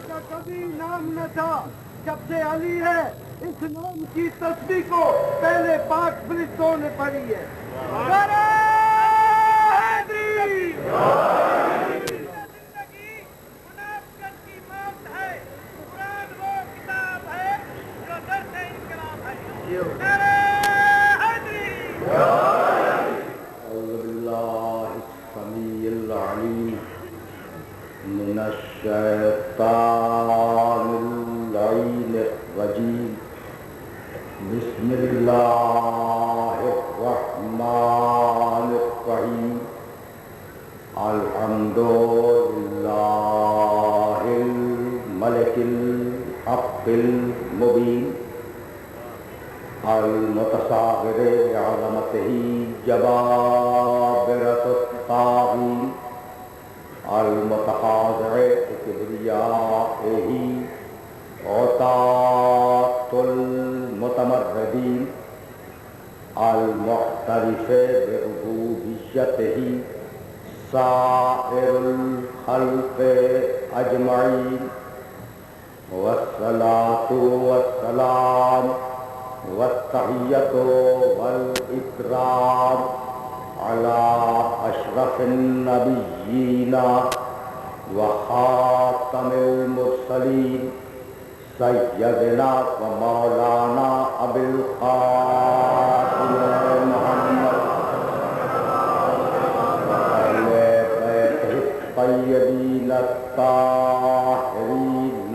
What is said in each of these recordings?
کا کبھی نام نہ تھا، جب سے علی ہے اس نام کی تسبیح کو پہلے پاک فرشتوں نے پڑھی ہے۔ زندگی منافقت کی موت ہے، قرآن وہ کتاب ہے جو درس انقلاب ہے۔ أعوذ بالله السميع العليم من الشيطان اللعين الرجيم بسم الله الرحمن الرحيم الحمد لله الملك الحق المبين المتصاغر بعظمته جبابرة الطاغين المتخاضع بكبريائه عتاة المتمردين المعترف بربوبيته سائر الخلق أجمعين والصلاة والسلام والتحية والإكرام على أشرف النبيين وخاتم المرسلين سيدنا ومولانا أبي القاسم محمد وأهل بيته الطيبين الطاهرين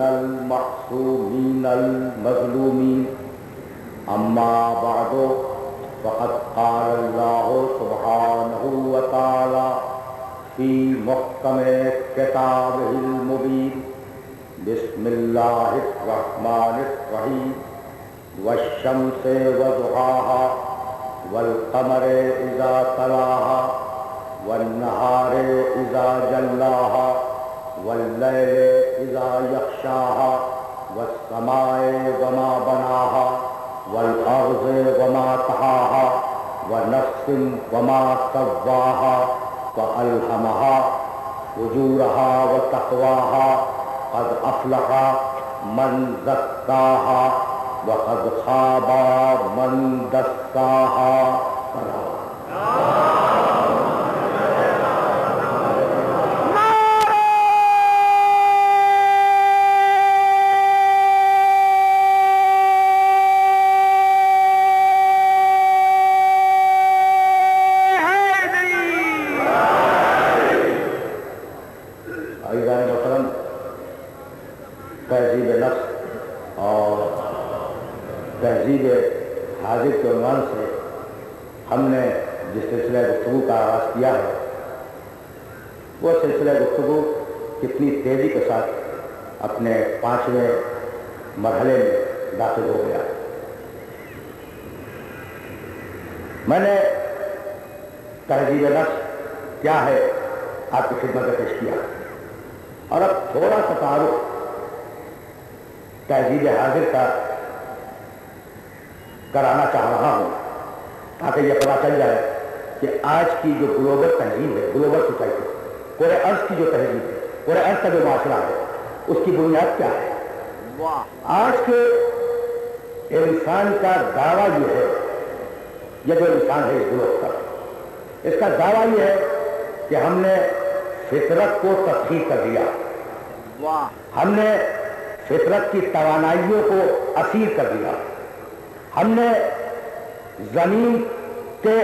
المعصومين المظلومين. أما بعد فقد قال الله سبحانه وتعالى في محكم كتابه المبين بسم الله الرحمن الرحيم والشمس وضحاها والقمر إذا تلاها والنهار إذا جلاها والليل إذا يغشاها والسماء وما بناها والأرض وما طحاها ونفس وما سواها وألهمها فجورها وتقواها قد أفلح من زكاها وقد خاب من دساها. تہذیب نفس اور تہذیب حاضر کے عنوان سے ہم نے جس سلسلہ گفتگو کا آغاز کیا ہے وہ سلسلہ گفتگو کتنی تیزی کے ساتھ اپنے 5ویں مرحلے میں داخل ہو گیا. میں نے تہذیب نفس کیا ہے آپ کی خدمت میں پیش کیا اور اب تھوڑا سا تعارف تہذیب حاضر کا کرانا چاہ رہا ہوں تاکہ یہ پتا چل جائے کہ آج کی جو گلوبل تہذیب ہے، گلوبل سوسائٹی، پورے ارض کی جو تہذیب ہے، پورے ارض کا جو معاشرہ ہے، اس کی بنیاد کیا ہے. آج کے انسان کا دعویٰ یہ ہے، یہ جو انسان ہے اس گلوب کا، اس کا دعویٰ یہ ہے کہ ہم نے فطرت کو تسخیر کر دیا، ہم نے فطرت کی توانائیوں کو اسیر کر دیا، ہم نے زمین کے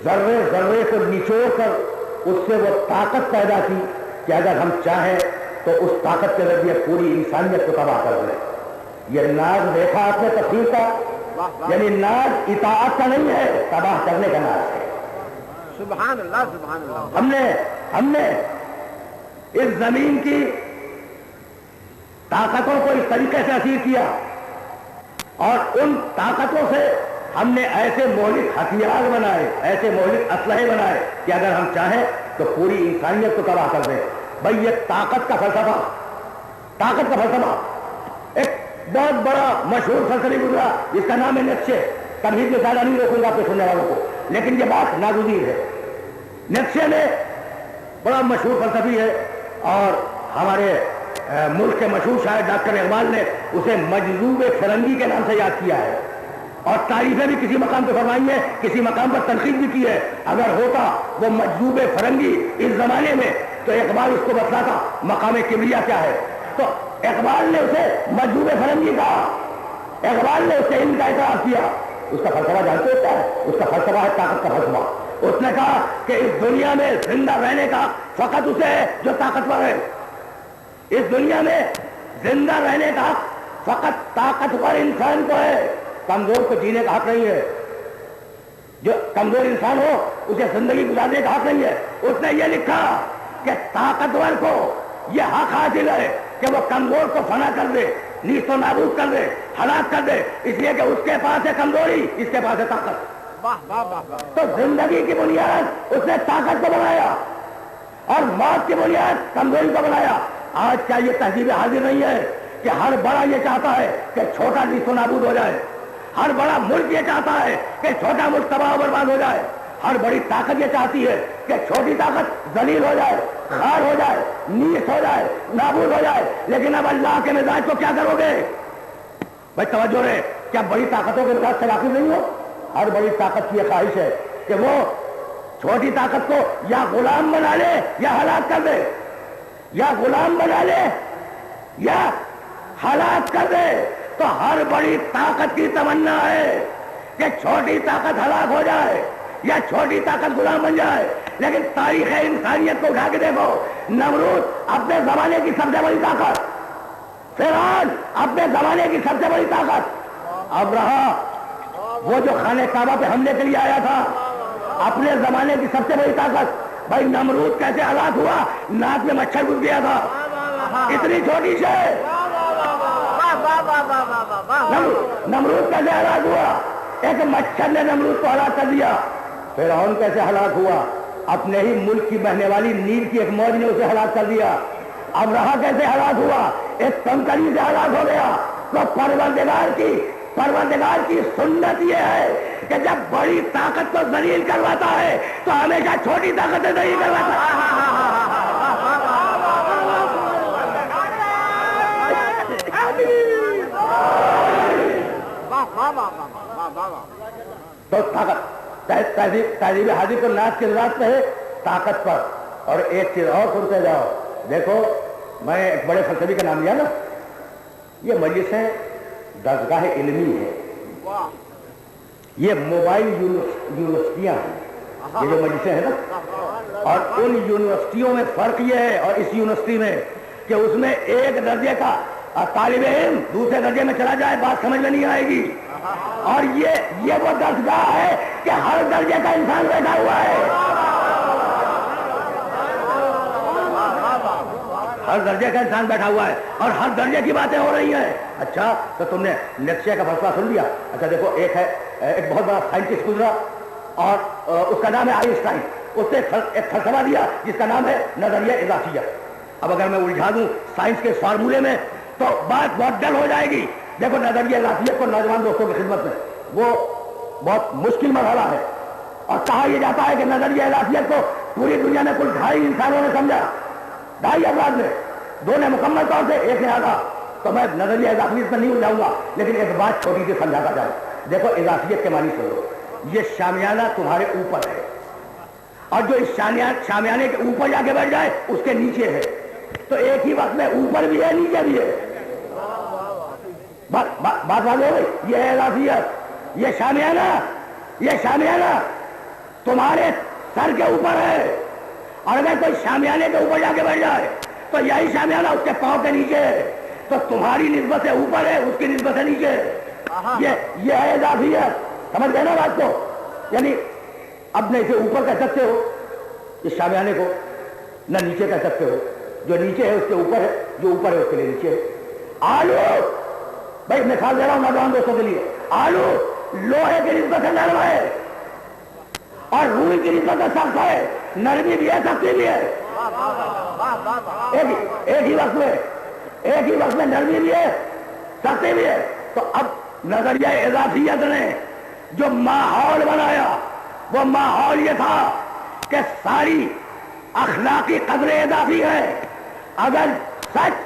ذرے ذرے کو نچوڑ کر اس سے وہ طاقت پیدا کی کہ اگر ہم چاہیں تو اس طاقت کے ذریعے پوری انسانیت کو تباہ کر دیں. یہ ناز دیکھا آپ نے تفسیر کا، یعنی ناز اطاعت کا نہیں ہے، تباہ کرنے کا ناز ہے. سبحان اللہ سبحان اللہ. ہم نے اس زمین کی طاقتوں کو اس طریقے سے اسیر کیا اور ان طاقتوں سے ہم نے ایسے مہلک ہتھیار بنائے، ایسے مہلک اسلحے بنائے کہ اگر ہم چاہیں تو پوری انسانیت کو تباہ کر دیں. بھائی یہ طاقت کا فلسفہ ایک بہت بڑا مشہور فلسفی گزرا جس کا نام ہے نیٹشے. تمہید میں زیادہ نہیں روکوں گا آپ کے سننے والوں کو، لیکن یہ بات ناگزیر ہے. نیٹشے نے بڑا مشہور فلسفی ہے اور ہمارے ملک کے مشہور شاعر ڈاکٹر اقبال نے اسے مجذوب فرنگی کے نام سے یاد کیا ہے، اور تعریفیں بھی کسی مقام پہ فرمائی ہے، کسی مقام پر تنقید بھی کی ہے. اگر ہوتا وہ مجذوب فرنگی اس زمانے میں تو اقبال اس کو بتلاتا مقام کبریا کیا ہے. تو اقبال نے اسے مجذوب فرنگی کہا، اقبال نے اس سے ان کا اعتراف کیا. اس کا فلسفہ جانتے ہوتا ہے، اس کا فلسفہ ہے طاقت کا فلسفہ. اس نے کہا کہ اس دنیا میں زندہ رہنے کا فقط اسے ہے جو طاقتور ہے. اس دنیا میں زندہ رہنے کا فقط طاقتور انسان کو ہے، کمزور کو جینے کا حق نہیں ہے. جو کمزور انسان ہو اسے زندگی گزارنے کا حق نہیں ہے. اس نے یہ لکھا کہ طاقتور کو یہ حق حاصل ہے کہ وہ کمزور کو فنا کر دے، نیست و نابود کر دے، ہلاک کر دے، اس لیے کہ اس کے پاس ہے کمزوری، اس کے پاس ہے طاقت. تو زندگی کی بنیاد اس نے طاقت کو بنایا اور موت کی بنیاد کمزوری کو بنایا. آج کیا یہ تہذیب حاضر نہیں ہے کہ ہر بڑا یہ چاہتا ہے کہ چھوٹا نیست و نابود ہو جائے، ہر بڑا ملک یہ چاہتا ہے کہ چھوٹا ملک تباہ و برباد ہو جائے، ہر بڑی طاقت یہ چاہتی ہے کہ چھوٹی طاقت ذلیل ہو جائے، خار ہو جائے، نیست ہو جائے، نابود ہو جائے. لیکن اب اللہ کے مزاج کو کیا کرو گے؟ بھائی توجہ رہے، کیا بڑی طاقتوں کے مزاج سے واقف نہیں ہو؟ ہر بڑی طاقت کی یہ خواہش ہے کہ وہ چھوٹی طاقت کو یا غلام بنا لے یا ہلاک کر دے، یا غلام بنا لے یا ہلاک کر دے. تو ہر بڑی طاقت کی تمنا ہے کہ چھوٹی طاقت ہلاک ہو جائے یا چھوٹی طاقت غلام بن جائے. لیکن تاریخ انسانیت کو اٹھا کے دیکھو، نمرود اپنے زمانے کی سب سے بڑی طاقت، فرعون اپنے زمانے کی سب سے بڑی طاقت، ابرہا وہ جو خانہ کعبہ پہ حملے کے لیے آیا تھا اپنے زمانے کی سب سے بڑی طاقت. بھائی نمرود کیسے ہلاک ہوا؟ ناک میں مچھر گھس گیا تھا، اتنی چھوٹی سے. نمرود کیسے ہلاک ہوا؟ ایک مچھر نے نمرود کو ہلاک کر دیا. فرعون کیسے ہلاک ہوا؟ اپنے ہی ملک کی بہنے والی نیل کی ایک موج نے اسے ہلاک کر دیا. ابرہا کیسے ہلاک ہوا؟ ایک کنکری سے ہلاک ہو گیا. تو پروردگار کی سنت یہ ہے کہ جب بڑی طاقت کو ذلیل کرواتا ہے تو ہمیشہ چھوٹی طاقت سے ذلیل کرواتا ہے. تو طاقت تہذیب حاضر کو ناز کی ذات پہ ہے طاقت پر. اور ایک چیز اور سنتے جاؤ، دیکھو میں ایک بڑے فلسفی کا نام لیا نا، یہ مجلسیں درسگاہ علمی ہے، یہ موبائل یونیورسٹیاں ہیں، یہ جو مجلسیں ہیں نا. اور ان یونیورسٹیوں میں فرق یہ ہے اور اس یونیورسٹی میں کہ اس میں ایک درجے کا طالب علم دوسرے درجے میں چلا جائے بات سمجھ میں نہیں آئے گی. اور یہ وہ درسگاہ ہے کہ ہر درجے کا انسان بیٹھا ہوا ہے، ہر درجے کا انسان بیٹھا ہوا ہے اور ہر درجے کی باتیں ہو رہی ہیں. اچھا تو تم نے نیچے کا فیصلہ سن لیا. اچھا دیکھو، ایک بہت بڑا سائنٹسٹ گزرا اور اس کا نام ہے آئنسٹائن. اس نے ایک فلسفہ دیا جس کا نام ہے نظریہ اضافیت. اب اگر میں الجھا دوں سائنس کے فارمولے میں تو بات بہت ڈل ہو جائے گی. دیکھو نظریہ اضافیت کو نوجوان دوستوں کی خدمت میں وہ بہت مشکل مرحلہ ہے، اور کہا یہ جاتا ہے کہ نظریہ اضافیت کو پوری دنیا میں کل 2.5 انسانوں نے سمجھا، 2.5 افراد نے، 2 نے مکمل طور سے، 1 نے آدھا. تو میں نظریہ اضافیت میں نہیں الجھاؤں گا، لیکن ایک بات چھوٹی سی سمجھاتا جائے. دیکھو اضافیت کے معنی سنو، یہ شامیانہ تمہارے اوپر ہے اور جو اس شامیانے کے اوپر جا کے بیٹھ جائے اس کے نیچے ہے. تو ایک ہی وقت میں اوپر بھی ہے نیچے بھی ہے. بات واضح ہو گئی. یہ ہے اضافیت، یہ شامیانہ تمہارے سر کے اوپر ہے، اور اگر کوئی شامیانے کے اوپر جا کے بیٹھ جائے تو یہی شامیانہ اس کے پاؤں کے نیچے ہے. تو تمہاری نسبت سے اوپر ہے، اس کی نسبت سے نیچے ہے. یہ ہے اضافیت. سمجھ گئے نا بات کو؟ یعنی اب نہ اسے اوپر کہہ سکتے ہو اس شامیانے کو، نہ نیچے کہہ سکتے ہو. جو نیچے ہے اس کے اوپر ہے، جو اوپر ہے اس کے لیے نیچے ہے. آلو، بھائی مثال دے رہا ہوں نوجوان دوستوں کے لیے، آلو لوہے کی نسبت سے نرم ہے اور روئی کی نسبت سے سخت ہے. نرمی بھی ہے، سختی بھی ہے، ایک ہی وقت میں نرمی بھی ہے، سختی بھی ہے. تو اب نظریہ اضافیت نے جو ماحول بنایا وہ ماحول یہ تھا کہ ساری اخلاقی قدریں اضافی ہیں. اگر سچ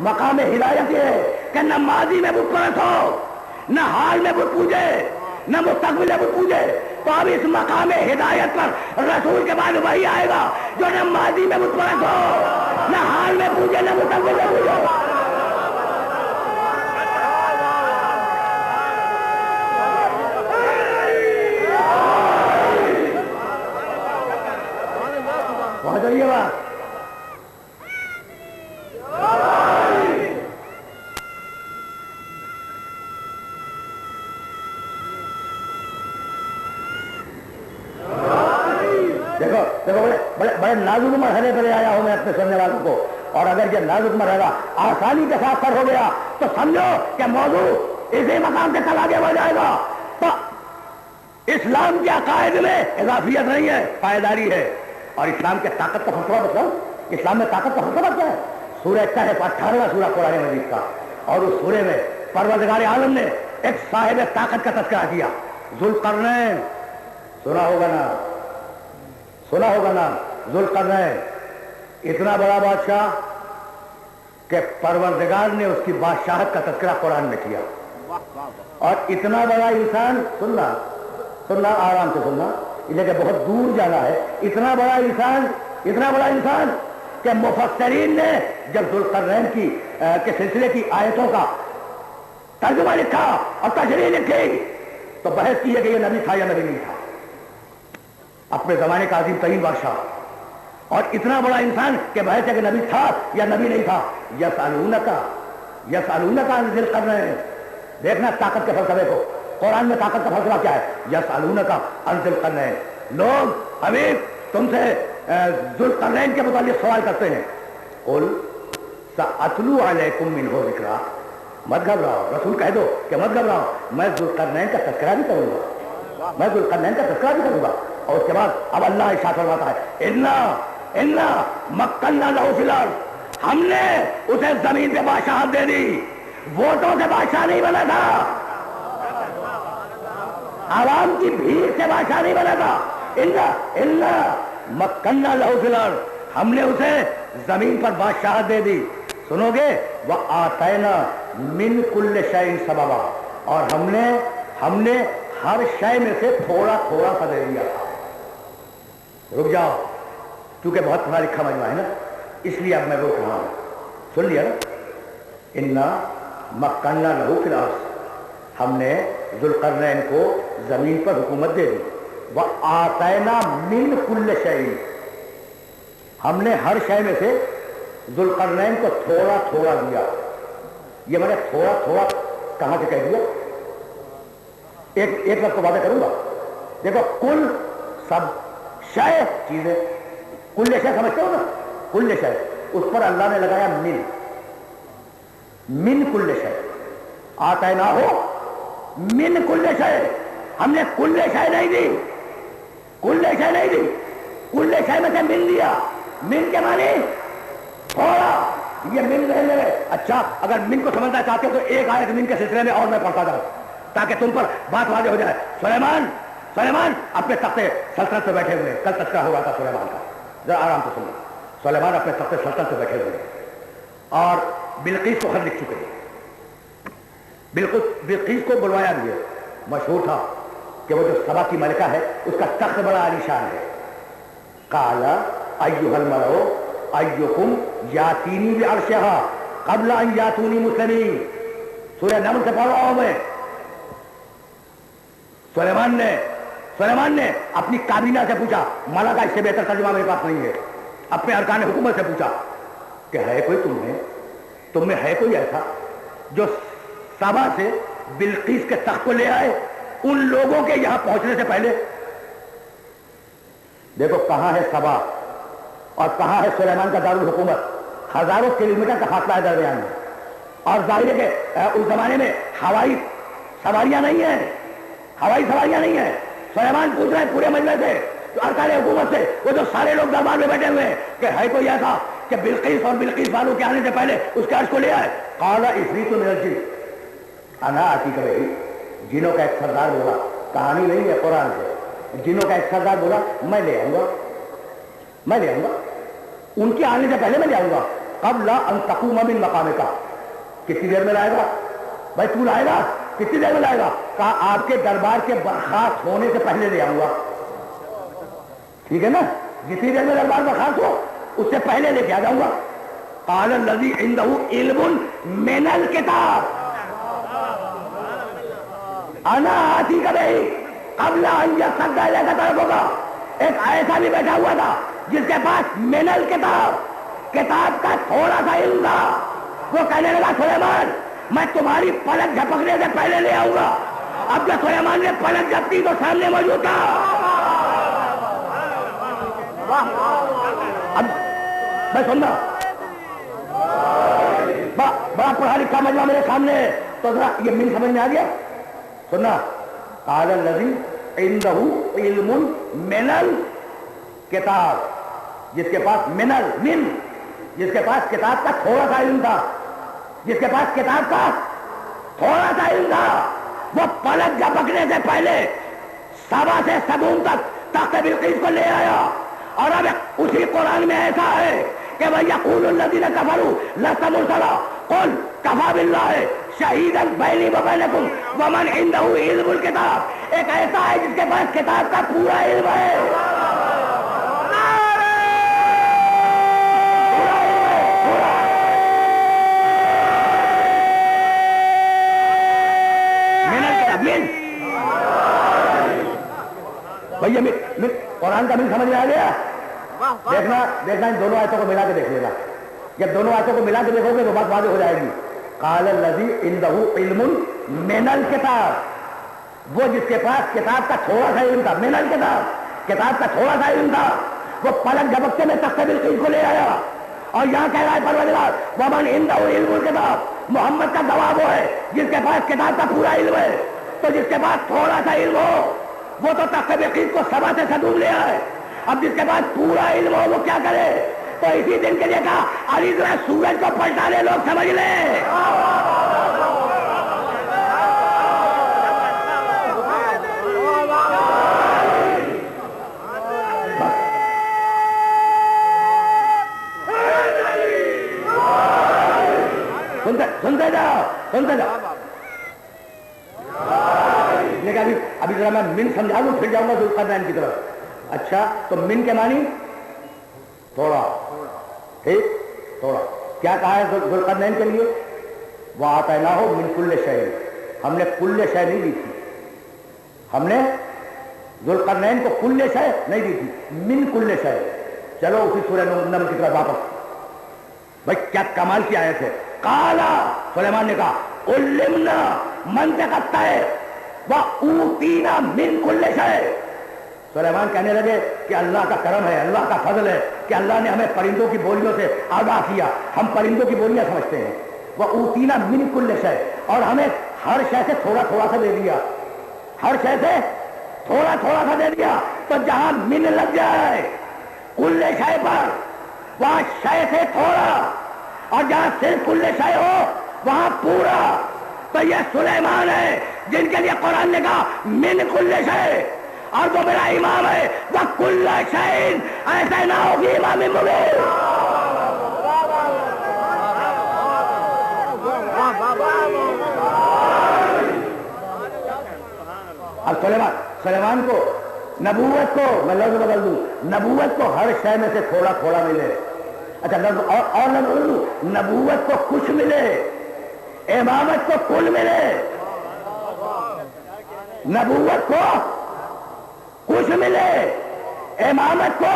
مقام ہدایت یہ ہے کہ نہ ماضی میں بت پرست ہو، نہ حال میں بت پوجے، نہ مستقبل میں بت پوجے. تو اب اس مقام ہدایت پر رسول کے بعد وہی آئے گا جو نہ ماضی میں بت پرست ہو، نہ حال میں پوجے، نہ مستقبل میں پوجے. پہنچ رہی ہے بات؟ دیکھو بڑے نازک مرحلے پر آیا ہوں میں اپنے سننے والوں کو، اور اگر یہ نازک مرحلہ آسانی کے ساتھ سر ہو گیا تو سمجھو کہ موضوع اسی مقام سے کل آگے بڑھ جائے گا. تو اسلام کے عقائد میں اضافیت نہیں ہے، پائیداری ہے. اور اسلام کے طاقت کا فلسفہ بتاؤ، اسلام میں طاقت کا فلسفہ کیا ہے؟ سورہ کہف 18واں سورہ قرآن مجید کا، اور اس سورے میں پروردگار عالم نے ایک صاحب طاقت کا تذکرہ کیا، ذوالقرنین. سنا ہوگا نام ذوالقرنین. اتنا بڑا بادشاہ کہ پروردگار نے اس کی بادشاہت کا تذکرہ قرآن میں کیا. اور اتنا بڑا انسان، سننا آرام سے سننا، لیکن بہت دور جانا ہے. اتنا بڑا انسان کہ مفسرین نے جب ذوالقرنین کے سلسلے کی آیتوں کا ترجمہ لکھا اور تشریح لکھی تو بحث کی ہے کہ یہ نبی تھا یا نبی نہیں تھا. اپنے زمانے کا عظیم ترین بادشاہ اور اتنا بڑا انسان کہ بحث ہے کہ نبی تھا یا نبی نہیں تھا. یسألونک عن ذی القرنین. دیکھنا طاقت کے فلسفے کو، قرآن میں طاقت کا فلسفہ کیا ہے؟ یسألونک عن ذی القرنین. لوگ حبیب تم سے ذوالقرنین کے متعلق سوال کرتے ہیں. قل سأتلو علیکم منہ ذکرا. مت گھبراؤ، رسول کہہ دو کہ مت گھبراؤ، میں ذوالقرنین کا تذکرہ بھی کروں گا. اور اس کے بعد اب اللہ ارشاد فرماتا ہے انا مکننا لہ فی الارض. ہم نے اسے زمین پہ بادشاہت دے دی، ووٹوں سے بادشاہ نہیں بنا تھا، عوام کی بھیڑ سے بادشاہ نہیں بنا تھا. انا مکننا لہ فی الارض. ہم نے اسے زمین پر بادشاہت دے دی. سنو گے وآتینا من کل شیء سببا. اور ہم نے ہر شے میں سے تھوڑا تھوڑا سا دے دیا. رک جاؤ، کیونکہ بہت پڑھا لکھا مجمع ہے نا، اس لیے اب میں روک رہا ہوں. سن لیا نا؟ انا مکننا لہ فی الارض. ہم نے ذوالقرنین کو زمین پر حکومت دے دی. وآتینا من کل شیء. ہم نے ہر شے میں سے ذوالقرنین کو تھوڑا تھوڑا دیا. یہ میں نے تھوڑا تھوڑا کہاں سے کہہ دیا؟ ایک لفظ کو وعدہ کروں گا. دیکھو کل سب شے چیزیں، کل شے سمجھتے ہو نا؟ کل شے، اس پر اللہ نے لگایا من کل شے. آتینا ہو من کل شے. ہم نے کل شے نہیں دی، کل شے میں سے من دیا. من کے معنی تھوڑا. یہ من رہنے میں اچھا، اگر من کو سمجھنا چاہتے ہو تو ایک آیت من کے سلسلے میں اور میں پڑھتا جاؤں تاکہ تم پر بات واضح ہو جائے. سلیمان اپنے تخت سلطنت پہ بیٹھے ہوئے، کل تذکرہ ہوا تھا سلیمان کا، ذرا آرام سے سنو. سلیمان اپنے تخت سلطنت پہ بیٹھے ہوئے اور بلقیس کو خط لکھ چکے ہیں. بلقیس کو بلوایا بھی ہے. مشہور تھا کہ وہ جو سبا کی ملکہ ہے اس کا تخت بڑا عالیشان ہے. قال ایھا الملأ ایکم یاتینی بعرشھا قبل ان یاتونی مسلمین. سورہ نمل سے پڑھ رہا ہوں میں. سلیمان نے اپنی کابینہ سے پوچھا، مالا کا اس سے بہتر ترجمہ میرے پاس نہیں ہے، اپنے ارکان حکومت سے پوچھا کہ ہے کوئی تم میں ہے کوئی ایسا جو سبا سے بلقیس کے تخت کو لے آئے ان لوگوں کے یہاں پہنچنے سے پہلے. دیکھو کہاں ہے سبا اور کہاں ہے سلیمان کا دارالحکومت. ہزاروں کلومیٹر کا فاصلہ ہے درمیان میں. اور ظاہر ہے کہ اس زمانے میں ہوائی سواریاں نہیں ہیں. سلیمان پوچھ رہے ہیں پورے مجلس سے، ارکان حکومت سے، وہ جو سارے لوگ دربار میں بیٹھے ہوئے ہیں کہ ہے کوئی ایسا کہ بلقیس اور بلقیس والوں کے آنے سے پہلے اس کے عرش کو لے آئے. قال عفریت من الجن انا آتیک بہ. جنوں کا ایک سردار بولا، کہانی نہیں ہے قرآن سے، جنوں کا ایک سردار بولا میں لے آؤں گا، ان کے آنے سے پہلے میں لے آؤں گا. قبل ان تقوم من مقامک، کتنی دیر میں لائے گا بھائی؟ تو لائے گا کتنی دیر میں لائے گا؟ کہا آپ کے دربار کے برخاست ہونے سے پہلے لے آؤں گا. ٹھیک ہے نا، جتنی دیر میں دربار برخاست ہو اس سے پہلے لے کے آ جاؤں گا. قال الذی عنده علم من الکتاب انا آتیک بہ قبل ان یصد الیک طرفک. ایک ایسا بھی بیٹھا ہوا تھا جس کے پاس من الکتاب، کتاب کا تھوڑا سا علم تھا. وہ کہنے لگا سلیمان میں تمہاری پلک جھپکنے سے پہلے لے آؤں گا. اب جب سلیمان نے پلک جھپکی تو سامنے موجود تھا. اب میں سننا بڑا پڑھا لکھا مجمع میرے سامنے، تو ذرا یہ من سمجھ میں آ گیا. سننا، قال الذی عنده علم من الکتاب، جس کے پاس من جس کے پاس کتاب کا تھوڑا سا علم تھا، جس کے پاس کتاب کا تھوڑا سا علم تھا، وہ پلک جھپکنے سے پہلے سبا سے سدوم تک تخت بلقیس کو لے آیا. اور اب اسی قرآن میں ایسا ہے کہ وَيَقُولُ الَّذِينَ كَفَرُوا لَسْتَ مُرْسَلًا قُلْ كَفَىٰ بِاللَّهِ شَهِيدًا بَيْنِي وَبَيْنَكُمْ وَمَنْ عِندَهُ عِلْمُ الْكِتَابِ. ایک ایسا ہے جس کے پاس کتاب کا پورا علم ہے. بھائی قرآن کا مل سمجھ میں آ گیا؟ دیکھنا ان دونوں آیتوں کو ملا کے دیکھ لینا. جب دونوں آیتوں کو ملا کے دیکھو گے تو بات واضح ہو جائے گی. قال الذی عنده علم من الکتاب، وہ جس کے پاس کتاب کا تھوڑا سا علم تھا. من الکتاب، کتاب کا تھوڑا سا علم تھا. وہ پلک جھپکتے میں تخت بلقیس کو لے آیا. اور یہاں کہہ رہا ہے پروردگار ومن عنده علم الکتاب، محمد کا گواہ وہ ہے جس کے پاس کتاب کا پورا علم ہے. تو جس کے پاس تھوڑا سا علم ہو وہ تو تخت بلقیس کو سبا سے سدوم لے آئے. اب جس کے پاس پورا علم ہو وہ کیا کرے؟ تو اسی دن کے لیے کہا علی ذرا سورج کو پلٹا لے، لوگ سمجھ لیں. سنتے جاؤ. ابھی ذرا میں من سمجھا دوں پھر جاؤں گا ذوالقرنین کی طرف. اچھا تو من کے معنی تھوڑا، ٹھیک، تھوڑا. کیا کہا ہے ذوالقرنین کے لیے؟ وَآتَيْنَاهُ مِن كُلِّ شَيْءٍ. ہم نے کل شے نہیں دی تھی، ہم نے ذوالقرنین کو کل شے نہیں دی تھی، من کل شے. چلو اسی سورہ نمل کی طرف واپس. بھائی کیا کمال کی آیت ہے. قالا، سلیمان نے کہا علمنا منطق الطیر وَأُوتِينَا مِن كُلِّ شَيْءٍ. سلیمان کہنے لگے کہ اللہ کا کرم ہے، اللہ کا فضل ہے کہ اللہ نے ہمیں پرندوں کی بولیوں سے آگاہ کیا. ہم پرندوں کی بولیاں سمجھتے ہیں. وَأُوتِينَا مِن كُلِّ شَيْءٍ، اور ہمیں ہر شے سے تھوڑا تھوڑا سا دے دیا، ہر شے سے تھوڑا تھوڑا سا دے دیا. تو جہاں من لگ جائے کل شے پر وہاں شے سے تھوڑا، اور جہاں صرف کل شے ہو وہاں پورا. تو یہ سلیمان ہے جن کے لیے قرآن نے کہا من کل شے. اور جو میرا امام ہے وہ کل شے، ایسا نہ ہوگی امام مبین. اب سلیمان کو نبوت کو میں لفظ بدل دوں، نبوت کو ہر شے میں سے تھوڑا تھوڑا ملے. اچھا اور لفظ بدل دوں، نبوت کو کچھ ملے، امامت کو کل ملے. نبوت کو کچھ ملے، امامت کو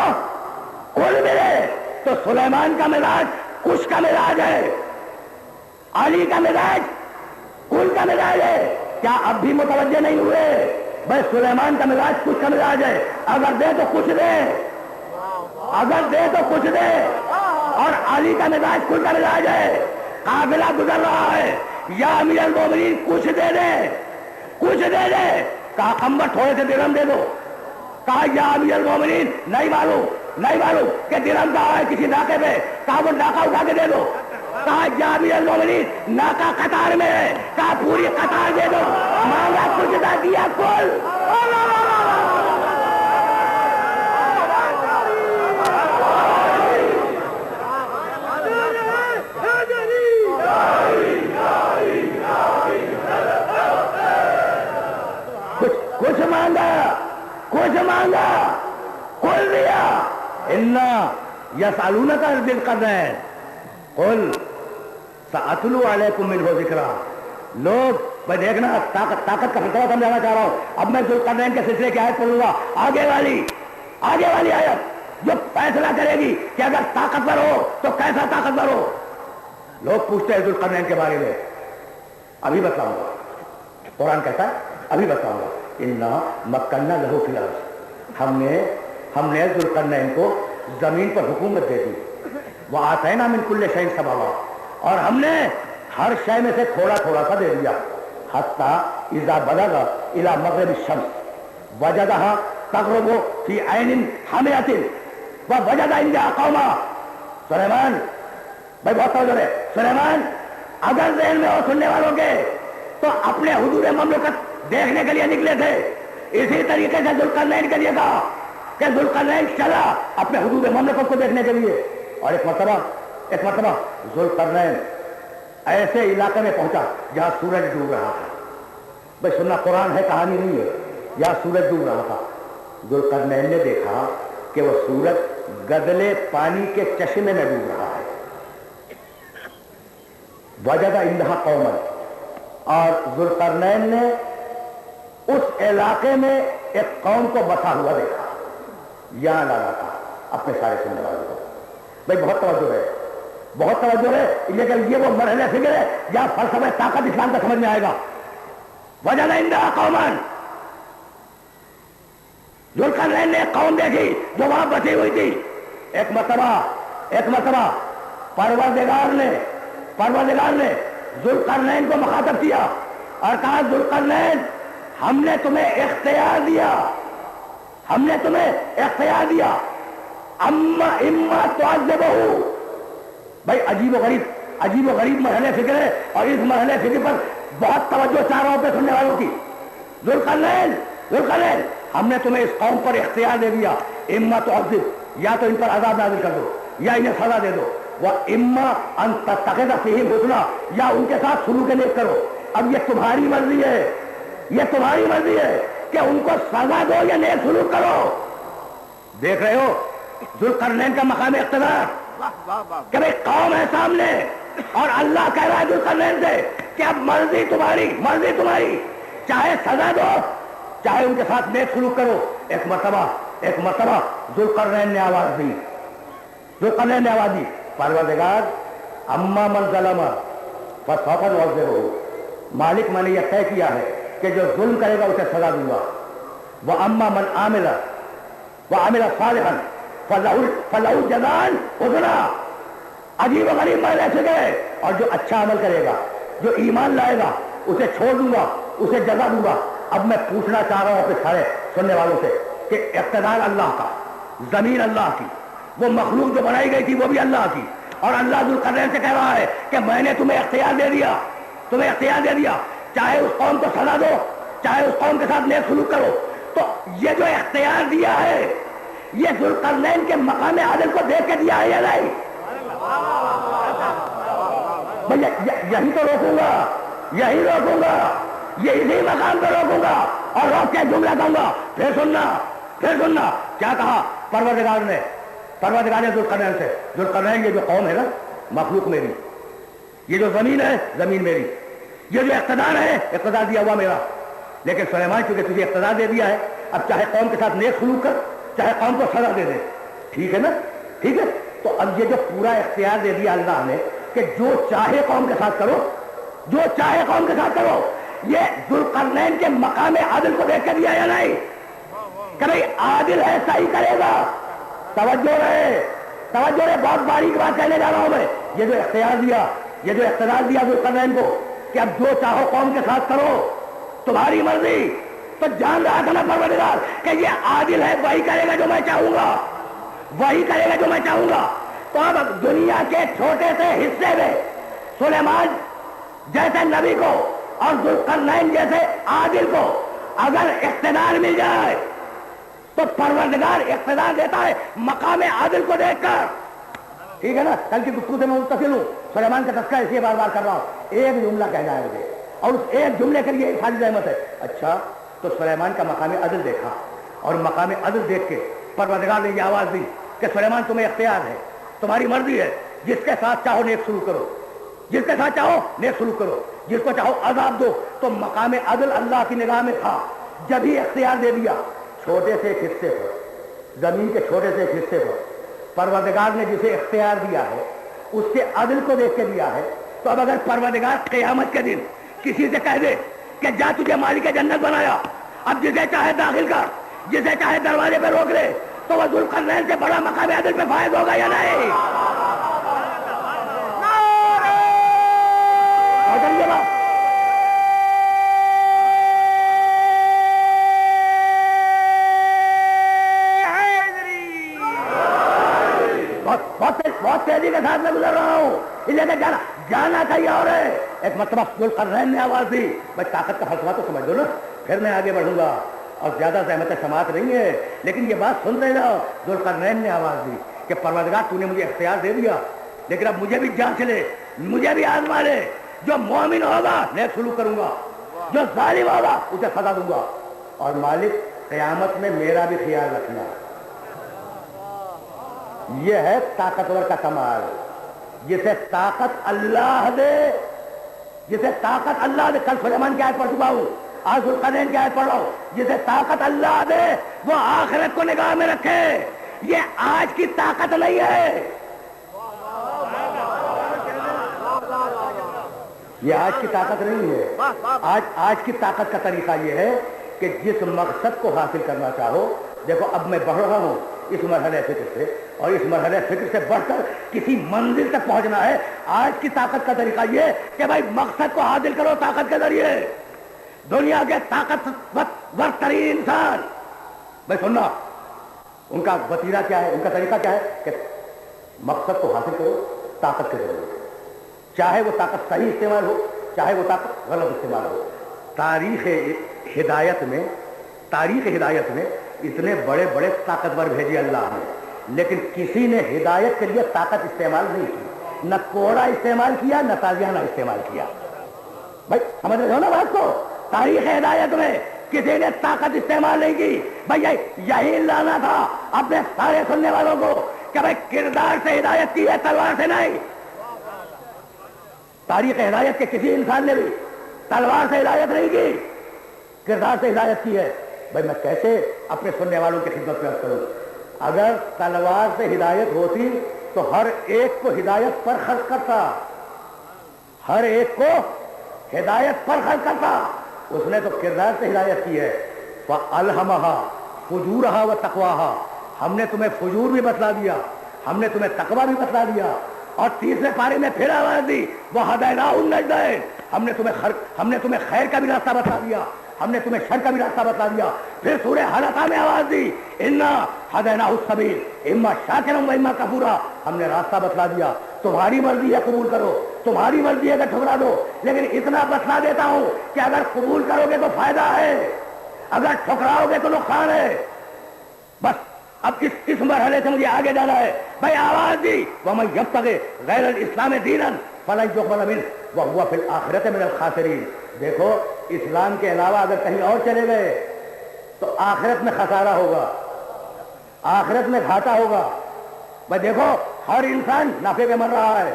کل ملے. تو سلیمان کا مزاج کچھ کا مزاج ہے، علی کا مزاج کل کا مزاج ہے. کیا اب بھی متوجہ نہیں ہوئے؟ بھائی سلیمان کا مزاج کچھ کا مزاج ہے، اگر دے تو کچھ دے، اگر دے تو کچھ دے. اور علی کا مزاج کل کا مزاج ہے. قافلہ گزر رہا ہے، یا امیر المومنین کچھ دے دے، کچھ دے دے. کہا قمبر تھوڑے سے درہم دے دو. کہا یا امیر المومنین نہیں معلوم کہ درہم کہاں ہے کسی ناکے پہ. کہا وہ ناکہ اٹھا کے دے دو. کہا یا امیر المومنین ناکہ قطار میں ہے. کہا پوری قطار دے دو. مانگا کچھ نہ دیا کل. کھول دیا. انا یسألونک عن ذی القرنین قل سأتلو علیکم منہ ذکرا. لوگ میں دیکھنا طاقت کا فلسفہ سمجھانا چاہ رہا ہوں. اب میں ذوالقرنین کے سلسلے کی آیت پڑھوں گا, آگے والی آیت جو فیصلہ کرے گی کہ اگر طاقتور ہو تو کیسا طاقتور ہو. لوگ پوچھتے ہیں ذوالقرنین کے بارے میں, ابھی بتاؤں گا. قرآن کہتا ہے ابھی بتاؤں گا. انا مکننا لہو فی الارض, ہم نے ذوالقرنین کو زمین پر حکومت دے دی. وآتینا من کل شیء سببا, اور ہم نے ہر شے میں سے تھوڑا تھوڑا سا دے دیا. حتی اذا بلغ الی مغرب الشمس وجدہا تغرب فی عین حامیۃ ووجد عندہا قوما. سلیمان بھائی بہت توجہ ہے. سلیمان اگر ذہن میں ہو سننے والوں کے تو اپنے حدود مملکت دیکھنے کے لیے نکلے تھے. اسی طریقے سے ذوالقرنین کے لیے کہا کہ ذوالقرنین چلا اپنے حدود مملکت کو دیکھنے کے لیے. اور ایک مرتبہ ذوالقرنین ایسے علاقے میں پہنچا جہاں سورج ڈوب رہا تھا. بھائی سننا, قرآن ہے, کہانی نہیں ہے. جہاں سورج ڈوب رہا تھا ذوالقرنین نے دیکھا کہ وہ سورج گدلے پانی کے چشمے میں ڈوب رہا ہے. وجد عندہا قوما, اور ذوالقرنین نے اس علاقے میں ایک قوم کو بسا ہوا دیکھا. یہاں لانا تھا اپنے سارے سننے والوں کو. بھائی بہت توجہ ہے, لیکن یہ وہ مرحلہ فکر ہے جہاں فلسفہ طاقت اسلام کا سمجھ میں آئے گا. وجد عندہا قوما, ذوالقرنین نے ایک قوم دیکھی جو وہاں بسی ہوئی تھی. ایک مرتبہ پروردگار نے ذوالقرنین کو مخاطب کیا اور کہا ذوالقرنین ہم نے تمہیں اختیار دیا اما تعذبہ. بھائی عجیب و غریب مرحلے فکر ہے, اور اس مرحلے فکر پر بہت توجہ چاہ رہا ہوں پہ سننے والوں کی. ذوالقرنین ہم نے تمہیں اس قوم پر اختیار دے دیا. اما تعذب, یا تو ان پر عذاب نازل کر دو یا انہیں سزا دے دو. وہ اما ان تتخذ فیہم حسنا, یا ان کے ساتھ سلوک نیک کرو. اب یہ تمہاری مرضی ہے کہ ان کو سزا دو یا نیک سلوک کرو. دیکھ رہے ہو ذوالقرنین کا مقام اقتدار, کہ بھئی قوم ہے سامنے اور اللہ کہہ رہا ہے ذوالقرنین سے کہ اب مرضی تمہاری, چاہے سزا دو چاہے ان کے ساتھ نیک سلوک کرو. ایک مرتبہ ذوالقرنین نے آواز دی, پروردگار اما من ظلم فسوف نعذبہ, مالک میں نے یہ طے کیا ہے کہ جو ظلم کرے گا اسے سزا دوں گا. واما من عامل صالحا فلہ جزاء حسنا. عجیب و غریب مرحلے سے گئے, اور جو اچھا عمل کرے گا, جو ایمان لائے گا, اسے چھوڑ دوں گا, اسے جزا دوں گا. اب میں پوچھنا چاہ رہا ہوں اپنے سارے سننے والوں سے کہ اقتدار اللہ کا, زمین اللہ کی, وہ مخلوق جو بنائی گئی تھی وہ بھی اللہ کی, اور اللہ ذوالقرنین سے کہہ رہا ہے کہ میں نے تمہیں اختیار دے دیا, چاہے اس قوم کو سزا دو چاہے اس قوم کے ساتھ نیک سلوک کرو. تو یہ جو اختیار دیا ہے یہ ذوالقرنین کے مقام عادل کو دیکھ کے دیا ہے یا نہیں؟ یہی تو روکوں گا, اسی مقام پہ روکوں گا اور روک کے جملہ کہوں گا. پھر سننا کیا کہا پروردگار نے ذوالقرنین سے. ذوالقرنین یہ جو قوم ہے نا, مخلوق میری, یہ جو زمین ہے زمین میری, یہ جو اقتدار ہے اقتدار دیا ہوا میرا. لیکن سلیمان چونکہ تجھے اقتدار دے دیا ہے, اب چاہے قوم کے ساتھ نیک سلوک کر چاہے قوم کو سزا دے دے. ٹھیک ہے نا, ٹھیک ہے. تو اب یہ جو پورا اختیار دے دیا اللہ نے کہ جو چاہے قوم کے ساتھ کرو, یہ ذوالقرنین کے مقام عادل کو دیکھ کے دیا یا نہیں؟ کہ بھائی عادل ہے, صحیح کرے گا. توجہ رہے, بہت باریک بات کہنے جا رہا ہوں میں. یہ جو اقتدار دیا ذوالقرنین کو کہ اب جو چاہو قوم کے ساتھ کرو, تمہاری مرضی, تو جان رہا تھا نا پروردگار کہ یہ عادل ہے, وہی کرے گا جو میں چاہوں گا. تو اب دنیا کے چھوٹے سے حصے میں سلیمان جیسے نبی کو اور ذوالقرنین جیسے عادل کو اگر اقتدار مل جائے تو پروردگار اقتدار دیتا ہے مقام عادل کو دیکھ کر. ٹھیک ہے نا, کل کی گفتگو سے میں متصل ہوں. سلیمان کا تذکرہ اس لیے بار بار کر رہا ہوں, ایک جملہ کہنا ہے مجھے اور اس ایک جملے کے لیے ساری زحمت ہے. اچھا, تو سلیمان کا مقام عدل دیکھا اور مقام عدل دیکھ کے پروردگار نے یہ آواز دی کہ سلیمان تمہیں اختیار ہے، تمہاری مرضی ہے، جس کے ساتھ چاہو نیک سلوک کرو، جس کے ساتھ چاہو نیک سلوک کرو، جس کو چاہو عذاب دو۔ تو مقام عدل اللہ کی نگاہ میں تھا، جب ہی اختیار دے دیا چھوٹے سے ایک حصے پر، زمین کے چھوٹے سے ایک حصے پر پروردگار نے جسے اختیار دیا ہے اس کے عدل کو دیکھ کے دیا ہے۔ تو اب اگر پروردگار قیامت کے دن کسی سے کہہ دے کہ جا تجھے مالک جنت بنایا، اب جسے چاہے داخل کر، جسے چاہے دروازے پہ روک لے، تو وہ ذوالقرنین سے بڑا مقام عدل پہ فائز ہوگا یا نہیں؟ بہت تیزی کے ساتھ میں گزر رہا ہوں، اس لیے کہ جانا چاہیے۔ اور ایک مرتبہ ذوالقرنین نے آواز دی، بھائی طاقت کا فلسفہ تو سمجھ لو نا، پھر میں آگے بڑھوں گا، اور زیادہ زحمت سماعت نہیں ہے، لیکن یہ بات سنتے رہو۔ ذوالقرنین نے آواز دی کہ پروردگار تو نے مجھے اختیار دے دیا، لیکن اب مجھے بھی جانچ لے، مجھے بھی آزما لے، جو مومن ہوگا نیک سلوک کروں گا، جو ظالم ہوگا اسے سزا دوں گا، اور مالک قیامت میں میرا بھی خیال رکھنا۔ یہ ہے طاقتور کا کمال، جسے طاقت اللہ دے، جسے طاقت اللہ دے۔ کل سلیمان کی آیت پڑھ چکا ہوں، آج ذوالقرنین کی آیت پڑھ رہا ہوں۔ جسے طاقت اللہ دے وہ آخرت کو نگاہ میں رکھے، یہ آج کی طاقت نہیں ہے، یہ آج کی طاقت نہیں ہے۔ آج کی طاقت کا طریقہ یہ ہے کہ جس مقصد کو حاصل کرنا چاہو، دیکھو اب میں بڑھ رہا ہوں اس مرحلے فکر سے، اور اس مرحلے فکر سے بڑھ کر کسی منزل تک پہنچنا ہے۔ آج کی طاقت کا طریقہ یہ کہ بھائی مقصد کو حاصل کرو طاقت کے ذریعے۔ دنیا کے طاقتور ترین انسان، بھائی سننا، ان کا وسیلہ کیا ہے، ان کا طریقہ کیا ہے کہ مقصد کو حاصل کرو طاقت کے ذریعے، چاہے وہ طاقت صحیح استعمال ہو، چاہے وہ طاقت غلط استعمال ہو۔ تاریخ ہدایت میں اتنے بڑے بڑے طاقتور بھیجے اللہ نے، لیکن کسی نے ہدایت کے لیے طاقت استعمال نہیں کی، نہ کوڑا استعمال کیا، نہ تازیانہ استعمال کیا۔ بھائی سمجھ رہے ہو نا بات کو؟ تاریخ ہدایت میں کسی نے طاقت استعمال نہیں کی۔ بھائی یہی لانا تھا اپنے سارے سننے والوں کو کہ بھائی کردار سے ہدایت کی ہے، تلوار سے نہیں۔ تاریخ ہدایت کے کسی انسان نے بھی تلوار سے ہدایت نہیں کی، کردار سے ہدایت کی ہے۔ بھائی میں کیسے اپنے سننے والوں کی خدمت پیش کروں؟ اگر تلوار سے ہدایت ہوتی تو ہر ایک کو ہدایت پر خرچ کرتا، ہر ایک کو ہدایت پر خرچ کرتا۔ اس نے تو کردار سے ہدایت کی ہے۔ فَأَلْهَمَهَا فُجُورَهَا وَتَقْوَاهَا، ہم نے تمہیں فجور بھی بتلا دیا، ہم نے تمہیں تقویٰ بھی بتلا دیا، اور تیسرے پارے میں پھر آواز دی وَهَدَيْنَاهُ النَّجْدَيْنِ، ہم نے تمہیں خیر کا بھی راستہ بتلا دیا، ہم نے تمہیں شر کا بھی راستہ بتلا دیا۔ پھر سورہ حلقہ میں آواز دی اِنَّا هَدَيْنَاهُ السَّبِيلَ إِمَّا شَاكِرًا وَإِمَّا كَفُورًا، ہم نے راستہ بتلا دیا، تمہاری مرضی ہے قبول کرو، تمہاری مرضی ہے کہ ٹھکرا دو، لیکن اتنا بتلا دیتا ہوں کہ اگر قبول کرو گے تو فائدہ ہے، اگر ٹھکراؤ گے تو نقصان ہے۔ بس اب اس مرحلے سے مجھے آگے جانا ہے۔ بھائی آواز دی وَمَن يَبْتَغِ غَيْرَ الْإِسْلَامِ دِينًا فَلَن يُقْبَلَ مِنْهُ وَهُوَ فِي الْآخِرَةِ مِنَ الْخَاسِرِينَ۔ دیکھو اسلام کے علاوہ اگر کہیں اور چلے گئے تو آخرت میں خسارہ ہوگا، آخرت میں گھاٹا ہوگا۔ بھائی دیکھو ہر انسان نفع پہ مر رہا ہے،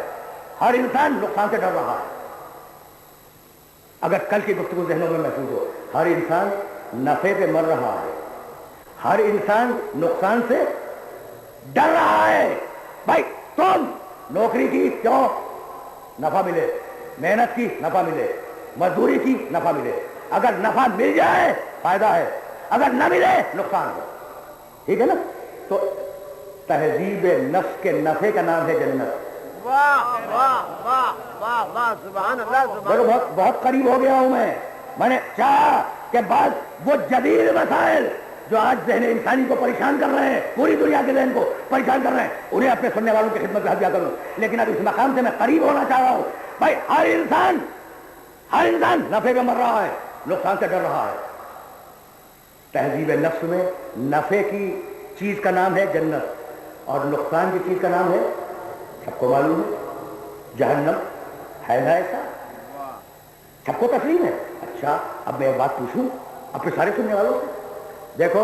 ہر انسان نقصان سے ڈر رہا ہے۔ اگر کل کی گفتگو ذہنوں میں محفوظ ہو، ہر انسان نفع پہ مر رہا ہے، ہر انسان نقصان سے ڈر رہا ہے۔ بھائی تم نوکری کی کیوں؟ نفع ملے، محنت کی نفع ملے، مزدوری کی نفع ملے۔ اگر نفع مل جائے فائدہ ہے، اگر نہ ملے نقصان ہے، ٹھیک ہے نا؟ تو تہذیب نفس کے نفع کا نام ہے جنت۔ واہ واہ واہ واہ واہ، سبحان اللہ سبحان اللہ۔ بہت قریب ہو گیا ہوں میں نے چاہا کہ بعض وہ جدید مسائل جو آج ذہن انسانی کو پریشان کر رہے ہیں، پوری دنیا کے ذہن کو پریشان کر رہے ہیں، انہیں اپنے سننے والوں کی خدمت میں ہدیہ کروں، لیکن اب اس مقام سے میں قریب ہونا چاہ رہا ہوں۔ بھائی ہر انسان نفع پہ مر رہا ہے، نقصان سے ڈر رہا ہے۔ تہذیب نفس میں نفع کی چیز کا نام ہے جنت، اور نقصان کی چیز کا نام ہے، سب کو معلوم ہے، جہنم۔ ہے نا ایسا؟ سب کو تسلیم ہے۔ اچھا اب میں ایک بات پوچھوں اپنے سارے سننے والوں سے، دیکھو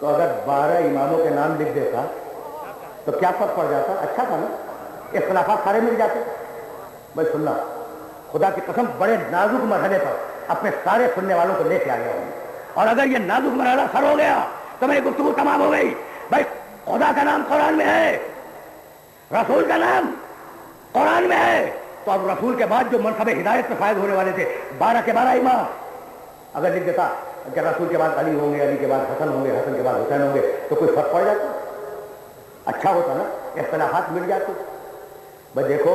تو اگر 12 اماموں کے نام لکھ دیتا تو کیا فرق پڑ جاتا؟ اچھا تھا نا، اختلافات سارے مل جاتے. بھائی سننا، خدا کی قسم بڑے نازک مرحلے پر اپنے سارے سننے والوں کو لے کے آ گیا ہوں، اور اگر یہ نازک مرحلہ سر ہو گیا تو میری گفتگو تمام ہو گئی. بھائی خدا کا نام قرآن میں ہے، رسول کا نام قرآن میں ہے، تو اب رسول کے بعد جو منصب ہدایت پہ فائز ہونے والے تھے 12 کے 12 امام، اگر لکھ دیتا کہ رسول کے بعد علی ہوں گے، علی کے بعد حسن ہوں گے، حسن کے بعد حسین ہوں گے، تو کوئی فرق پڑ جاتا؟ اچھا ہوتا نا، اختلافات مل جاتے. بس دیکھو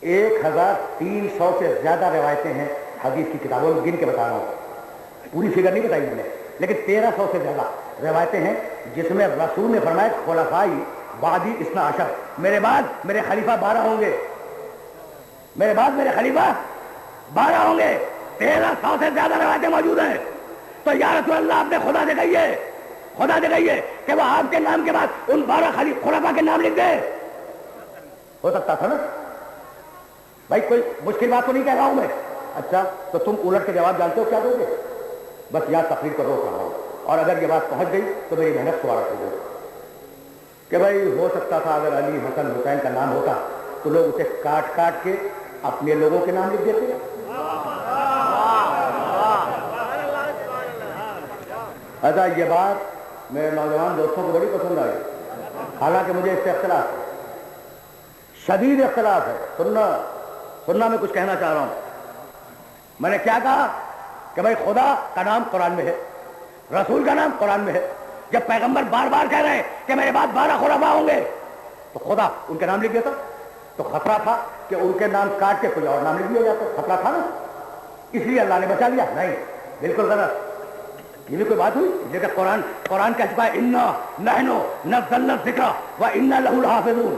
1300 سے زیادہ روایتیں ہیں حدیث کی کتابوں میں، گن کے بتا رہا ہوں، پوری فگر نہیں بتائی میں نے، لیکن 1300 سے زیادہ روایتیں ہیں جس میں رسول نے فرمایا خلفائی بعدی 12، میرے بعد میرے خلیفہ 12 ہوں گے، میرے بعد میرے خلیفہ 12 ہوں گے. 1300 سے زیادہ روایتیں موجود ہیں. تو یا رسول اللہ آپ نے خدا سے کہیے، خدا سے کہیے کہ وہ آپ کے نام کے بعد ان 12 خلفاء کے نام لکھ دے. ہو سکتا تھا نا بھائی، کوئی مشکل بات تو نہیں کہہ رہا ہوں میں. اچھا تو تم الٹ کے جواب جانتے ہو کیا دو گے؟ بس یہاں تقریر کو روک رہا ہوں، اور اگر یہ بات پہنچ گئی تو میری محنت سوارت ہو گئی کہ بھائی ہو سکتا تھا اگر علی حسن حسین کا نام ہوتا تو لوگ اسے کاٹ کاٹ کے اپنے لوگوں کے نام لکھ دیتے. اچھا یہ بات میرے نوجوان دوستوں کو بڑی پسند آئی، حالانکہ مجھے اس سے اختلاف ہے، شدید اختلاف ہے. سننا میں کچھ کہنا چاہ رہا ہوں. میں نے کیا کہا کہ بھائی خدا کا نام قرآن میں ہے، رسول کا نام قرآن میں ہے. جب پیغمبر بار بار کہہ رہے ہیں کہ میرے بعد 12 خلفاء ہوں گے تو خدا ان کے نام لکھ دیتا. تو خطرہ تھا کہ ان کے نام کاٹ کے کوئی اور نام لکھ دیا جاتا. خطرہ تھا نا، اس لیے اللہ نے بچا لیا. نہیں، بالکل غلط. یہ بھی کوئی بات ہوئی؟ لیکن قرآن کہہ چکا ہے انا نحن نزلنا الذکر وانا لہ لحافظون.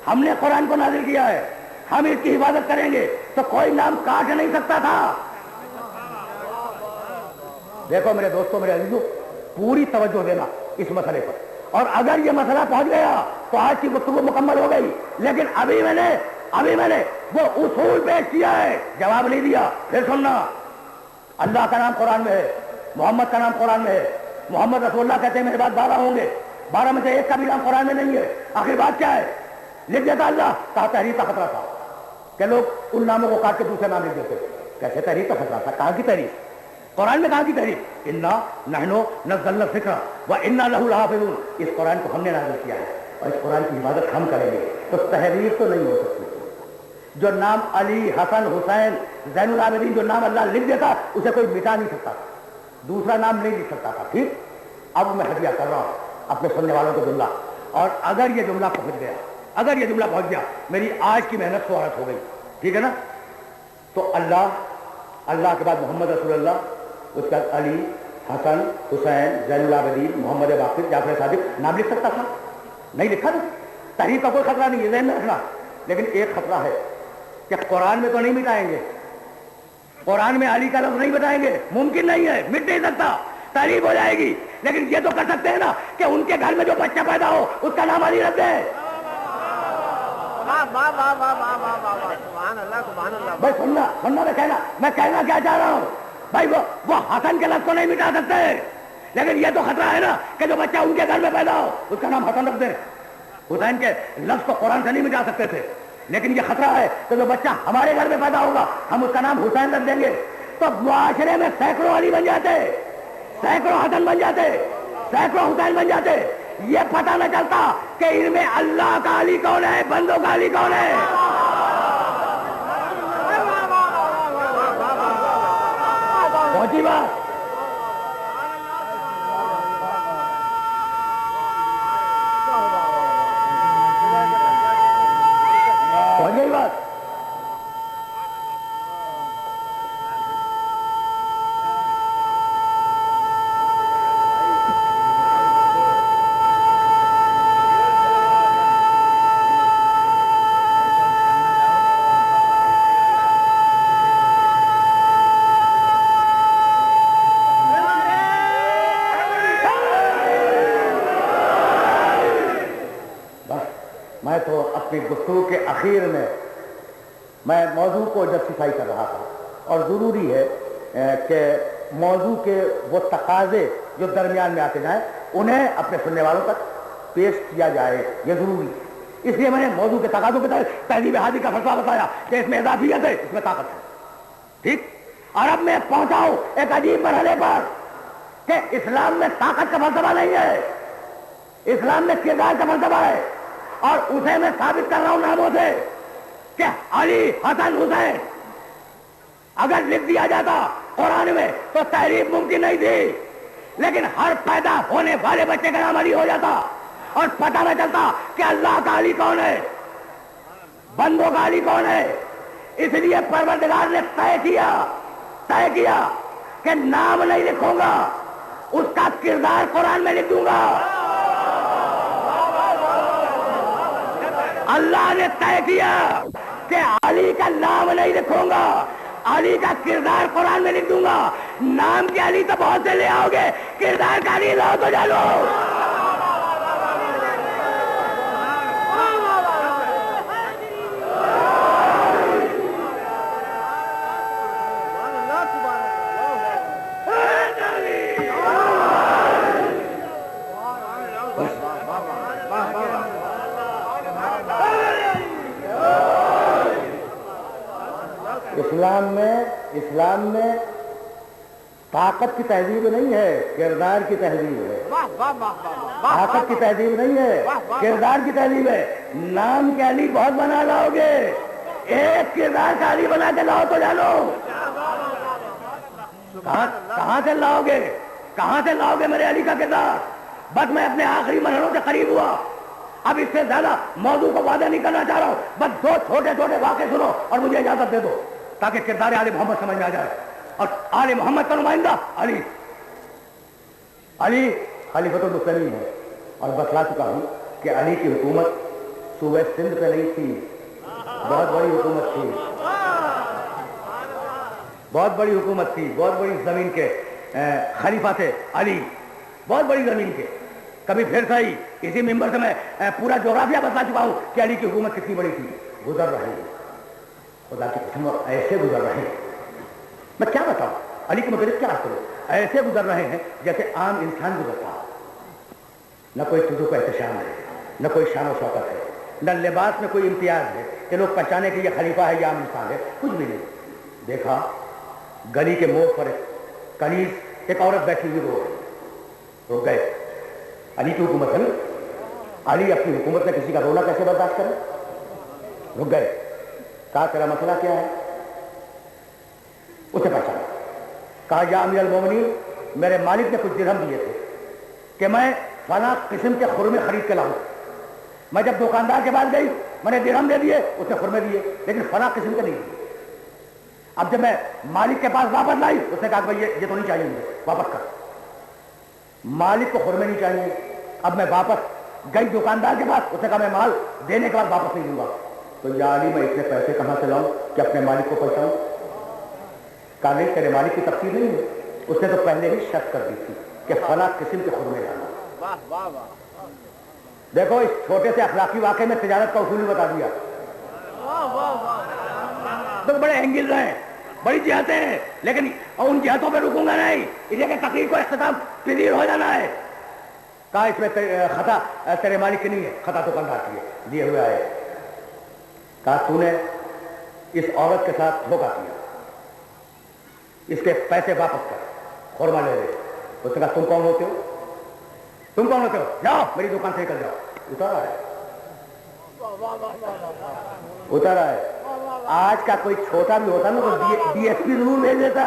ہم نے قرآن کو نازل کیا ہے، ہم اس کی حفاظت کریں گے. تو کوئی نام کاٹ نہیں سکتا تھا. دیکھو میرے دوستوں، میرے عزیزوں، پوری توجہ دینا اس مسئلے پر. اور اگر یہ مسئلہ پہنچ گیا تو آج کی گفتگو مکمل ہو گئی. لیکن ابھی میں نے وہ اصول پیش کیا ہے، جواب نہیں دیا. پھر سننا، اللہ کا نام قرآن میں ہے، محمد کا نام قرآن میں ہے. محمد رسول اللہ کہتے ہیں میرے بعد 12 ہوں گے، 12 میں سے ایک کا بھی نام قرآن میں نہیں ہے. آخر بات کیا ہے؟ لکھ دیتا اللہ. کہا تحریف کا خطرہ تھا کہ لوگ ان ناموں کو کاٹ کے دوسرے نام لکھ دیتے. کیسے تحریف کا خطرہ تھا؟ کہاں کی تحریف؟ قرآن میں کہاں کی تحریف؟ انا نحن نزلنا الذکر وانا لہ لحافظون. اس قرآن کو ہم نے نازل کیا ہے اور اس قرآن کی حفاظت ہم کریں گے. تو تحریف تو نہیں ہو سکتی. جو نام علی حسن حسین زین العابدین جو نام اللہ لکھ دیتا اسے کوئی مٹا نہیں سکتا تھا، دوسرا نام نہیں لکھ سکتا تھا. ٹھیک، اب میں ہدیہ کر رہا ہوں اپنے سننے والوں کو جملہ. اور اگر یہ جملہ پہنچ گیا میری آج کی محنت سوارت ہو گئی. ٹھیک ہے نا؟ تو اللہ کے بعد محمد رسول اللہ، اس کے بعد علی حسن حسین زین العابدین محمد باقر جعفر صادق نام لکھ سکتا تھا؟ نہیں لکھا نا. تحریف کا کوئی خطرہ نہیں ہے، ذہن میں رکھنا. لیکن ایک خطرہ ہے کہ قرآن میں تو نہیں مٹائیں گے، قرآن میں علی کا لفظ نہیں بتائیں گے، ممکن نہیں ہے، مٹ نہیں سکتا، تعریف ہو جائے گی. لیکن یہ تو کر سکتے ہیں نا کہ ان کے گھر میں جو بچہ پیدا ہو اس کا نام علی رکھ دیں. بھائی سننا میں کہنا کیا چاہ رہا ہوں. بھائی وہ حسن کے لفظ کو نہیں مٹا سکتے، لیکن یہ تو خطرہ ہے نا کہ جو بچہ ان کے گھر میں پیدا ہو اس کا نام حسن رکھ دیں. حسین کے لفظ کو قرآن سے نہیں مٹا سکتے تھے، لیکن یہ خطرہ ہے کہ جو بچہ ہمارے گھر میں پیدا ہوگا ہم اس کا نام حسین رکھ دیں گے. تو معاشرے میں سینکڑوں علی بن جاتے، سینکڑوں حسن بن جاتے، سینکڑوں حسین بن جاتے. یہ پتہ نہ چلتا کہ ان میں اللہ کا علی کون ہے، بندوں کا علی کون ہے. پہنچی بات؟ پہنچ گئی بات؟ گفتگو کے اخیر میں موضوع کو جسٹیفائی کر رہا تھا، اور ضروری ہے کہ موضوع کے وہ تقاضے جو درمیان میں آتے جائیں انہیں اپنے سننے والوں تک پیش کیا جائے، یہ ضروری ہے۔ اس لیے میں نے موضوع کے تقاضوں کے تحت تہذیب حادی کا فلسفہ بتایا کہ اس میں اضافیت ہے، اس میں طاقت ہے، ٹھیک؟ اور اب میں پہنچاؤں ایک عجیب مرحلے پر کہ اسلام میں طاقت کا فلسفہ نہیں ہے، اسلام میں کردار کا فلسفہ ہے، اور اسے میں ثابت کر رہا ہوں ناموں سے کہ علی حسن حسین اگر لکھ دیا جاتا قرآن میں تو تحریف ممکن نہیں تھی، لیکن ہر پیدا ہونے والے بچے کا نام علی ہو جاتا اور پتہ نہ چلتا کہ اللہ کا علی کون ہے، بندوں کا علی کون ہے۔ اس لیے پروردگار نے طے کیا کہ نام نہیں لکھوں گا، اس کا کردار قرآن میں لکھ دوں گا۔ اللہ نے طے کیا کہ علی کا نام نہیں لکھوں گا، علی کا کردار قرآن میں لکھ دوں گا۔ نام کے علی تو بہت سے لے آؤ گے، کردار کا علی لاؤ تو جانو۔ اسلام میں طاقت کی تہذیب نہیں ہے، کردار کی تہذیب ہے۔ طاقت کی تہذیب نہیں ہے، کردار کی تہذیب ہے۔ نام کے علی بہت بنا لاؤ گے، ایک کردار کا علی بنا کے لاؤ تو جانو۔ کہاں سے لاؤ گے میرے علی کا کردار؟ بس میں اپنے آخری مرحلوں سے قریب ہوا، اب اس سے زیادہ موضوع کو وعدہ نہیں کرنا چاہ رہا ہوں۔ بس دو چھوٹے چھوٹے واقعے سنو اور مجھے اجازت دے دو تاکہ کردار آل محمد سمجھ میں آ جائے۔ اور آل محمد کا نمائندہ علی خلیفۃ المسلمین ہے، اور بتلا چکا ہوں کہ علی کی حکومت صوبہ سندھ پہ نہیں تھی، بہت بڑی حکومت تھی، بہت بڑی حکومت تھی، بہت بڑی زمین کے خلیفہ تھے علی، بہت بڑی زمین کے۔ کبھی پھر صحیح اسی ممبر سے میں پورا جغرافیہ بتا چکا ہوں کہ علی کی حکومت کتنی بڑی تھی۔ گزر رہے ہیں، خدا کی قسم ایسے گزر رہے ہیں، میں کیا بتاؤں علی کے متعلق کیا کروں، ایسے گزر رہے ہیں جیسے عام انسان گزرتا۔ نہ کوئی تجھے کو احتشام ہے، نہ کوئی شان و شوکت ہے، نہ لباس میں کوئی امتیاز ہے کہ لوگ پہچانے کہ یہ خلیفہ ہے یا عام انسان ہے، کچھ بھی نہیں۔ دیکھا گلی کے موڑ پر کنیز ایک عورت بیٹھی ہوئی رو گئے، علی کی حکومت ہے، علی اپنی حکومت میں کسی کا رونا کیسے برداشت کرے؟ رک گئے، کہا تیرا مسئلہ کیا ہے؟ اسے پہچانا، کہا یا امیر المومنین، میرے مالک نے کچھ درہم دیے تھے کہ میں فلاں قسم کے خرمے خرید کے لاؤں۔ میں جب دکاندار کے پاس گئی، میں نے درہم دے دیے، اس نے خرمے دیے، لیکن فلاں قسم کے نہیں دیے۔ اب جب میں مالک کے پاس واپس لائی، اس نے کہا کہ یہ تو نہیں چاہیے مجھے، واپس کر۔ مالک کو خرمے نہیں چاہیے، اب میں واپس گئی دکاندار کے پاس، اس نے کہا میں مال دینے کے بعد واپس نہیں دوں گا۔ تو یا علی میں اتنے پیسے کہاں سے لاؤں کہ اپنے مالک کو پہنچاؤں؟ کہا نہیں، تیرے مالک کی تفصیل نہیں ہے، اس نے تو پہلے ہی شک کر دی تھی کہ فلاں قسم کے خرمے لانا۔ دیکھو اس چھوٹے سے اخلاقی واقعے میں تجارت کا اصول بتا دیا۔ تو بڑے اینگل ہیں، بڑی جہتیں ہیں، لیکن ان جہتوں پہ رکوں گا نہیں، اس لیے کہ تقریر کو اختتام پذیر ہو جانا ہے۔ کہا اس میں خطا تیرے مالک کی نہیں ہے، خطا تو کندھار کی ہے، دیے ہوئے آئے۔ کہا تو نے اس عورت کے ساتھ دھوکہ کیا، اس کے پیسے واپس کر، خرما لے لے۔ اس نے کہا تم کون ہوتے ہو؟ تم کون ہوتے ہو؟ جاؤ میری دکان سے نکل جاؤ۔ اتارا ہے، اتارا ہے۔ آج کا کوئی چھوٹا بھی ہوتا نا تو ڈی ایس پی ضرور بھیج دیتا۔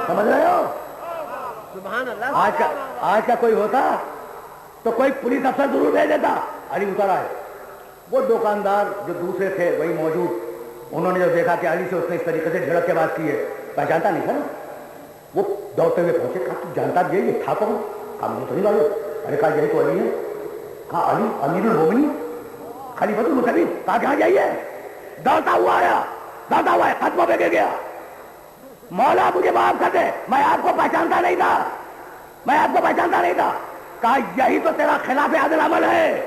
سمجھ رہے ہو؟ آج کا کوئی ہوتا تو کوئی پولیس افسر ضرور بھیج دیتا۔ علی اتارا ہے۔ وہ دکاندار جو دوسرے تھے وہی موجود، انہوں نے جو دیکھا کہ علی سے اس نے اس طریقے سے جھڑک کے بات کی ہے، پہچانتا نہیں تھا نا، وہ دوڑتے ہوئے پہنچے، کہا تو جانتا بھی ہے یہ تھا کون؟ کہا مجھے تو نہیں معلوم۔ ارے کہا یہی تو علی ہے۔ کہا علی امیر المومنین خلیفۃ المسلمین؟ کہا کہاں جائیے؟ دوڑتا ہوا آیا، دوڑتا ہوا ہے، قدموں پہ گر گیا۔ مولا مجھے معاف کر دے، میں آپ کو پہچانتا نہیں تھا، میں آپ کو پہچانتا نہیں تھا۔ کہا یہی تو تیرا خلاف عدل عمل ہے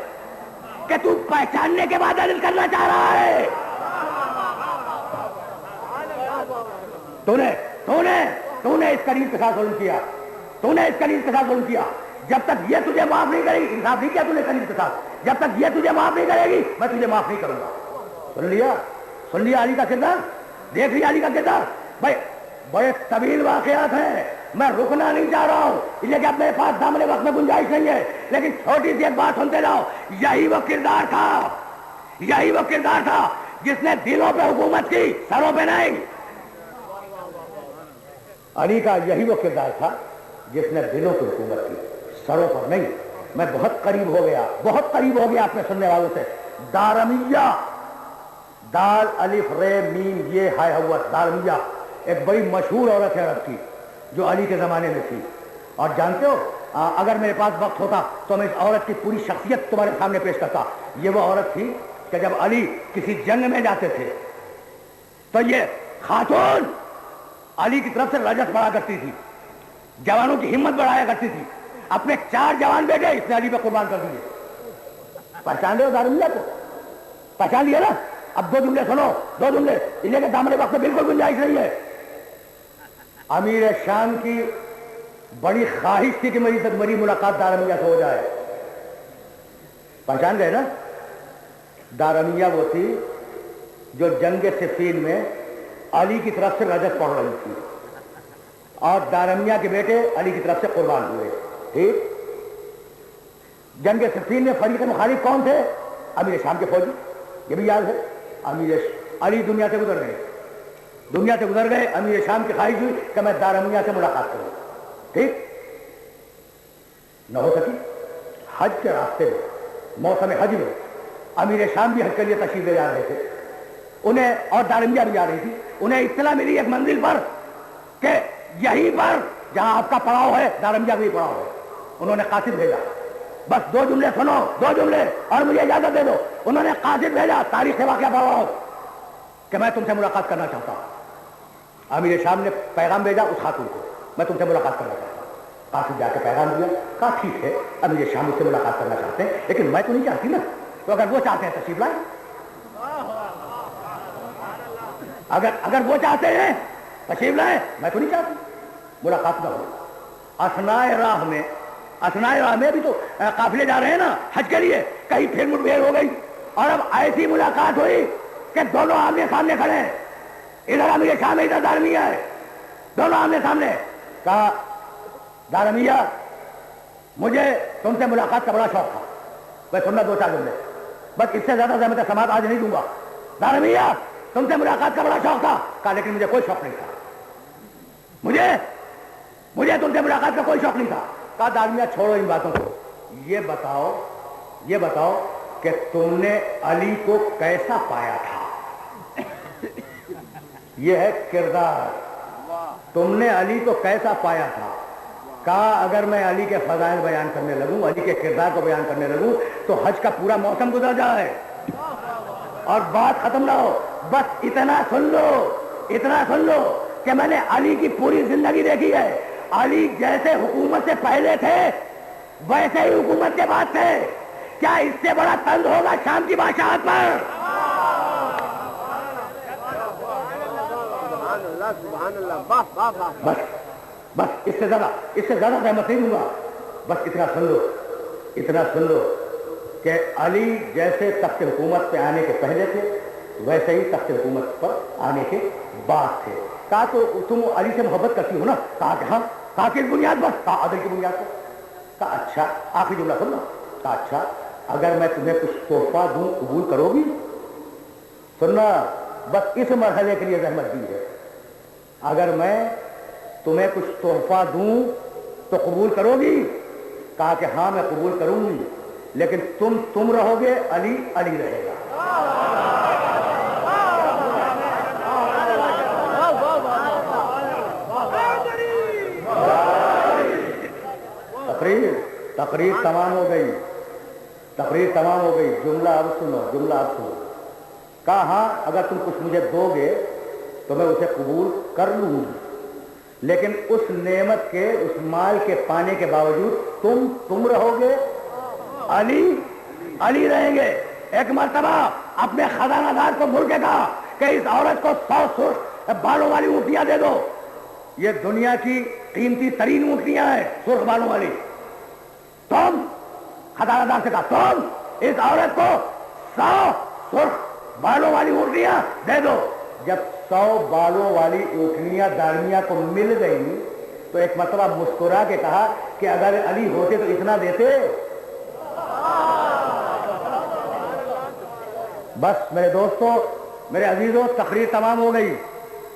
کہ تو پہچاننے کے بعد عدل کرنا چاہ رہا ہے۔ تو نے اس قریب کے ساتھ ظلم کیا, تو نے اس قریب کے ساتھ ظلم کیا. جب تک یہ تجھے معاف نہیں کرے گی, انصاف نہیں کیا تو نے قریب کے ساتھ, جب تک یہ تجھے معاف نہیں کرے گی میں تجھے معاف نہیں کروں گا. سن لیا علی کا کردار, دیکھ لیا علی کا کردار. بھائی بڑے طویل واقعات ہیں, میں رکنا نہیں چاہ رہا ہوں, اس لیے کہ اب میرے پاس دامن وقت میں گنجائش نہیں ہے, لیکن چھوٹی سی ایک بات سنتے جاؤ. یہی وہ کردار تھا جس نے دلوں پہ حکومت کی, سروں پہ نہیں. علی کا یہی وہ کردار تھا جس نے دلوں پہ حکومت کی, سروں پر نہیں. میں بہت قریب ہو گیا اپنے سننے والوں سے. دارمیہ, دال الف رے میم یہ ہائے ہوا, دارمیہ ایک بڑی مشہور عورت ہے عرب کی جو علی کے زمانے میں تھی. اور جانتے ہو, اگر میرے پاس وقت ہوتا تو میں اس عورت کی پوری شخصیت تمہارے سامنے پیش کرتا. یہ وہ عورت تھی کہ جب علی کسی جنگ میں جاتے تھے تو یہ خاتون علی کی طرف سے رجت پڑا کرتی تھی, جوانوں کی ہمت بڑھایا کرتی تھی. اپنے 4 جوان بیٹے اس نے علی پہ قربان کر دیے. پہچان رہے ہو دارمیہ کو؟ پہچان لیا نا؟ اب 2 جملے سنو, 2 جملے, اس لیے کہ دامن وقت میں بالکل گنجائش نہیں ہے. امیر شام کی بڑی خواہش تھی کہ میری ملاقات دارمیہ سے ہو جائے. پہچان گئے نا؟ دارمیہ وہ تھی جو جنگ صفین میں علی کی طرف سے رجت پڑ رہی تھی, اور دارمیہ کے بیٹے علی کی طرف سے قربان ہوئے. ٹھیک, جنگ صفین میں فریق مخالف کون تھے؟ امیر شام کے فوجی, یہ بھی یاد ہے. علی دنیا سے گزر گئے. امیر شام کی خواہش ہوئی کہ میں دارمیہ سے ملاقات کروں. ٹھیک, نہ ہو سکی. حج کے راستے میں, موسم حج میں امیر شام بھی حج کے لیے تشریف لے جا رہے تھے. انہیں, اور دارمیہ بھی جا رہی تھی, انہیں اطلاع ملی ایک منزل پر کہ یہیں پر جہاں آپ کا پڑاؤ ہے دارمیہ بھی پڑاؤ ہے. انہوں نے قاصد بھیجا. بس 2 جملے سنو, 2 جملے, اور مجھے اجازت دے دو. انہوں نے قاصد بھیجا, تاریخ سے واقعہ پڑھاؤ کہ میں تم سے ملاقات کرنا چاہتا ہوں. امیر شام نے پیغام بھیجا اس خاتون کو, میں تم سے ملاقات کرنا چاہتا ہوں. قاصد جا کے پیغام دیا, کہا ٹھیک ہے امیر شام مجھ سے ملاقات کرنا چاہتے ہیں, لیکن میں تو نہیں چاہتی نا. تو اگر وہ چاہتے ہیں تشریف لائیں, اگر وہ چاہتے ہیں تشریف لائیں, میں تو نہیں چاہتی ملاقات نہ ہو. اثنائے راہ میں بھی تو قافلے جا رہے ہیں نا حج کے لیے, کہیں پھر مٹبھیڑ ہو گئی, اور اب ایسی ملاقات ہوئی کہ دونوں آمنے سامنے کھڑے ہیں. ادھر امیر شام ہے, ادھر دارمیہ ہے, دونوں آمنے سامنے. کہا دارمیہ مجھے تم سے ملاقات کا بڑا شوق تھا. میں سننا 2-4 جملے, بس اس سے زیادہ زحمت سماعت آج نہیں دوں گا. دارمیہ تم سے ملاقات کا بڑا شوق تھا. کہا لیکن مجھے کوئی شوق نہیں تھا, مجھے تم سے ملاقات کا کوئی شوق نہیں تھا. کہا دارمیہ چھوڑو ان باتوں کو, یہ بتاؤ کہ تم نے علی کو کیسا پایا تھا. یہ ہے کردار. تم نے علی کو کیسا پایا تھا. کہا اگر میں علی کے فضائل بیان کرنے لگوں, علی کے کردار کو بیان کرنے لگوں تو حج کا پورا موسم گزر جائے اور بات ختم نہ ہو. بس اتنا سن لو کہ میں نے علی کی پوری زندگی دیکھی ہے. علی جیسے حکومت سے پہلے تھے ویسے ہی حکومت کے بعد تھے. کیا اس سے بڑا طنز ہوگا شام کی بادشاہت پر؟ سبحان اللہ. بس اس سے زیادہ رحمت نہیں دوں گا. بس اتنا سن لو کہ علی جیسے تخت حکومت پہ آنے کے پہلے تھے ویسے ہی تخت حکومت پر آنے کے بعد تھے. کہا تو تم علی سے محبت کرتی ہو نا؟ کہا کہ ہاں. کہا کس بنیاد پر؟ کہا عدل کی بنیاد پر. کہا اچھا, آخری جملہ سننا. کہا اچھا اگر میں تمہیں کچھ تحفہ دوں قبول کرو گی؟ سننا, بس اس مرحلے کے لیے زحمت دی ہے. اگر میں تمہیں کچھ تحفہ دوں تو قبول کرو گی؟ کہا کہ ہاں میں قبول کروں گی, لیکن تم رہو گے, علی رہے گا. تقریر تمام ہو گئی. جملہ اب سنو. کہا ہاں اگر تم کچھ مجھے دو گے تو میں اسے قبول کر لوں گی, لیکن اس نعمت کے, اس مال کے پانے کے باوجود تم رہو گے, علی رہیں گے. ایک مرتبہ اپنے خزانہ دار کو بول کے کہا کہ اس عورت کو بالوں والی اونٹنیاں دے دو. یہ دنیا کی قیمتی ترین اونٹنیاں ہیں سرخ بالوں والی. تم خزانہ دار سے کہا تم اس عورت کو 100 سرخ بالوں والی اونٹنیاں دے دو. جب 100 بالوں والی اونٹنیاں دارمیہ کو مل گئی تو ایک مرتبہ مسکرا کے کہا کہ اگر علی ہوتے تو اتنا دیتے. بس میرے دوستو، میرے عزیزوں، تقریر تمام ہو گئی.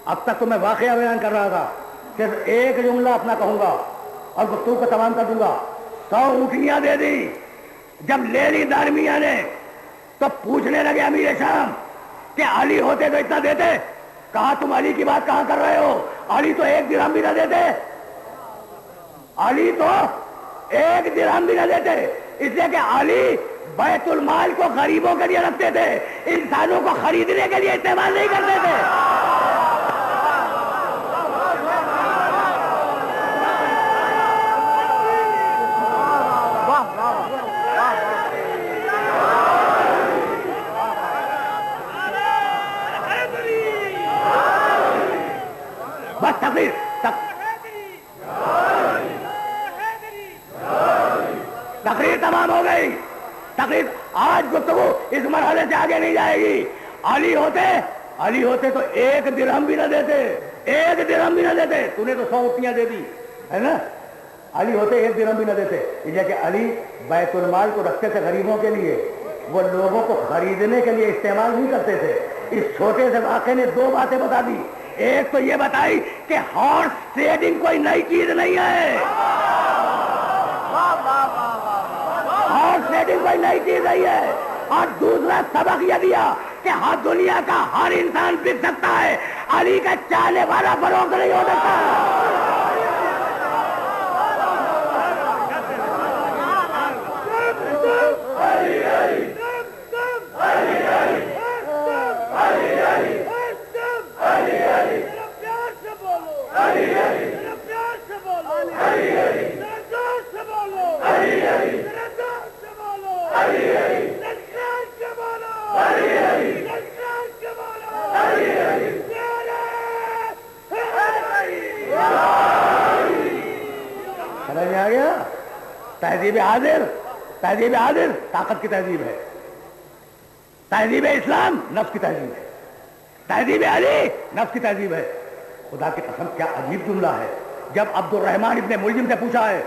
اب تک تو میں واقعہ بیان کر رہا تھا. صرف ایک جملہ اپنا کہوں گا اور گفتگو کو تمام کر دوں گا. 100 اونٹنیاں دے دی. جب لے لی دارمیہ نے تو پوچھنے لگے امیر شام کہ علی ہوتے تو اتنا دیتے. کہا تم علی کی بات کہاں کر رہے ہو؟ علی تو 1 درہم بھی نہ دیتے. علی تو 1 درہم بھی نہ دیتے. اس لیے کہ علی بیت المال کو غریبوں کے لیے رکھتے تھے، انسانوں کو خریدنے کے لیے استعمال نہیں کرتے تھے. بس تقریر تمام ہو گئی. تقریر آج گفتگو اس مرحلے سے آگے نہیں جائے گی. علی ہوتے تو 1 درہم بھی نہ دیتے. 1 درہم بھی نہ دیتے. تو نے تو 100 اونٹنیاں دے دی ہے نا. علی ہوتے 1 درہم بھی نہ دیتے. اس لیے کہ علی بیت المال کو رکھتے تھے غریبوں کے لیے، وہ لوگوں کو خریدنے کے لیے استعمال نہیں کرتے تھے. اس چھوٹے سے واقعے نے 2 باتیں بتا دی. ایک تو یہ بتائی کہ ہارس ٹریڈنگ کوئی نئی چیز نہیں ہے. ہارس ٹریڈنگ کوئی نئی چیز نہیں ہے. اور دوسرا سبق یہ دیا کہ ہر دنیا کا ہر انسان بک سکتا ہے، علی کا چاہنے والا فروخت نہیں ہو سکتا. سمجھ میں آ گیا؟ تہذیب حاضر طاقت کی تہذیب ہے. تہذیب اسلام نفس کی تہذیب ہے. تہذیب علی نفس کی تہذیب ہے. خدا کی قسم کیا عجیب جملہ ہے. جب عبد الرحمن ابن ملجم سے پوچھا ہے،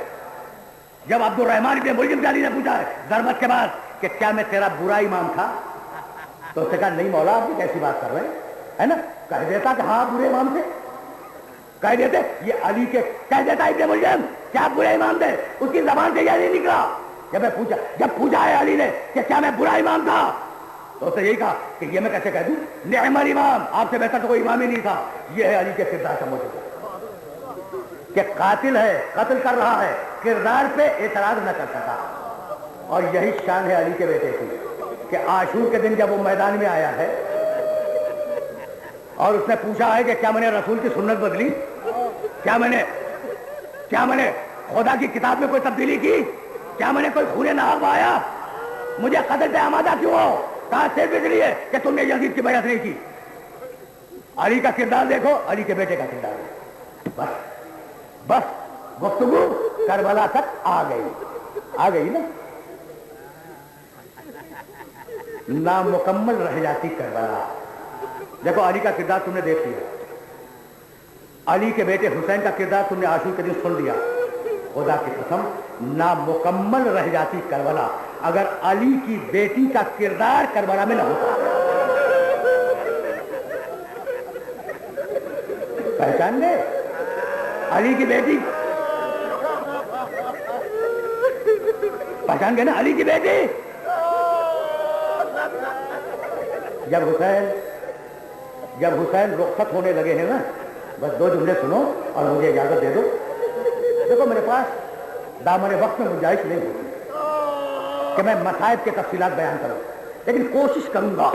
علی نے پوچھا ہے ضربت کے بعد کہ کیا میں تیرا برا امام تھا، تو اس نے کہا نہیں مولا، آپ کیسی بات کر رہے ہیں نا. کہہ دیتا کہ ہاں برے امام تھے. کہہ دیتے یہ علی کے کہہ دیتا ابن ملجم کیا برے امام تھے. اس کی زبان سے یہ نہیں نکلا. جب پوچھا ہے علی نے کہ کیا میں برا امام تھا، تو اس نے یہی کہا کہ یہ میں کیسے کہہ دوں، نعم الامام، آپ سے بہتر تو کوئی امام ہی نہیں تھا. یہ ہے علی کے کردار کا موجود کہ قاتل ہے، قتل کر رہا ہے، کردار پہ اعتراض نہ کر سکا. اور یہی شان ہے علی کے بیٹے کی کہ عاشور کے دن جب وہ میدان میں آیا ہے اور اس نے پوچھا ہے کہ کیا میں نے رسول کی سنت بدلی، کیا میں نے خدا کی کتاب میں کوئی تبدیلی کی، کیا میں نے کوئی خون نہار بہایا، مجھے قتل پہ آمادہ کیوں ہو؟ کہا صرف اس لیے کہ تم نے یزید کی بیعت نہیں کی. علی کا کردار دیکھو، علی کے بیٹے کا کردار دیکھو. بس گفتگو کربلا تک آ گئی نا. نامکمل رہ جاتی کربلا. دیکھو علی کا کردار تم نے دیکھ لیا، علی کے بیٹے حسین کا کردار تم نے عاشور کے دن سن لیا. خدا کی قسم نامکمل رہ جاتی کربلا اگر علی کی بیٹی کا کردار کربلا میں نہ ہوتا. پہچان لے علی کی بیٹی، پہچان گئے نا علی کی بیٹی. جب حسین رخصت ہونے لگے ہیں نا، بس 2 جملے سنو اور مجھے اجازت دے دو. دیکھو میرے پاس دامن وقت میں گنجائش نہیں ہوتی کہ میں مصائب کی تفصیلات بیان کروں، لیکن کوشش کروں گا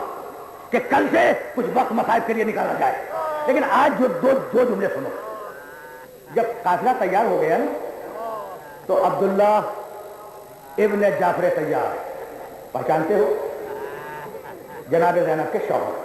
کہ کل سے کچھ وقت مصائب کے لیے نکالا جائے. لیکن آج جو 2 جملے سنو. جب قافلہ تیار ہو گیا نا تو عبداللہ ابن جعفر طیار، پہچانتے ہو، جناب زینب کے شوہر،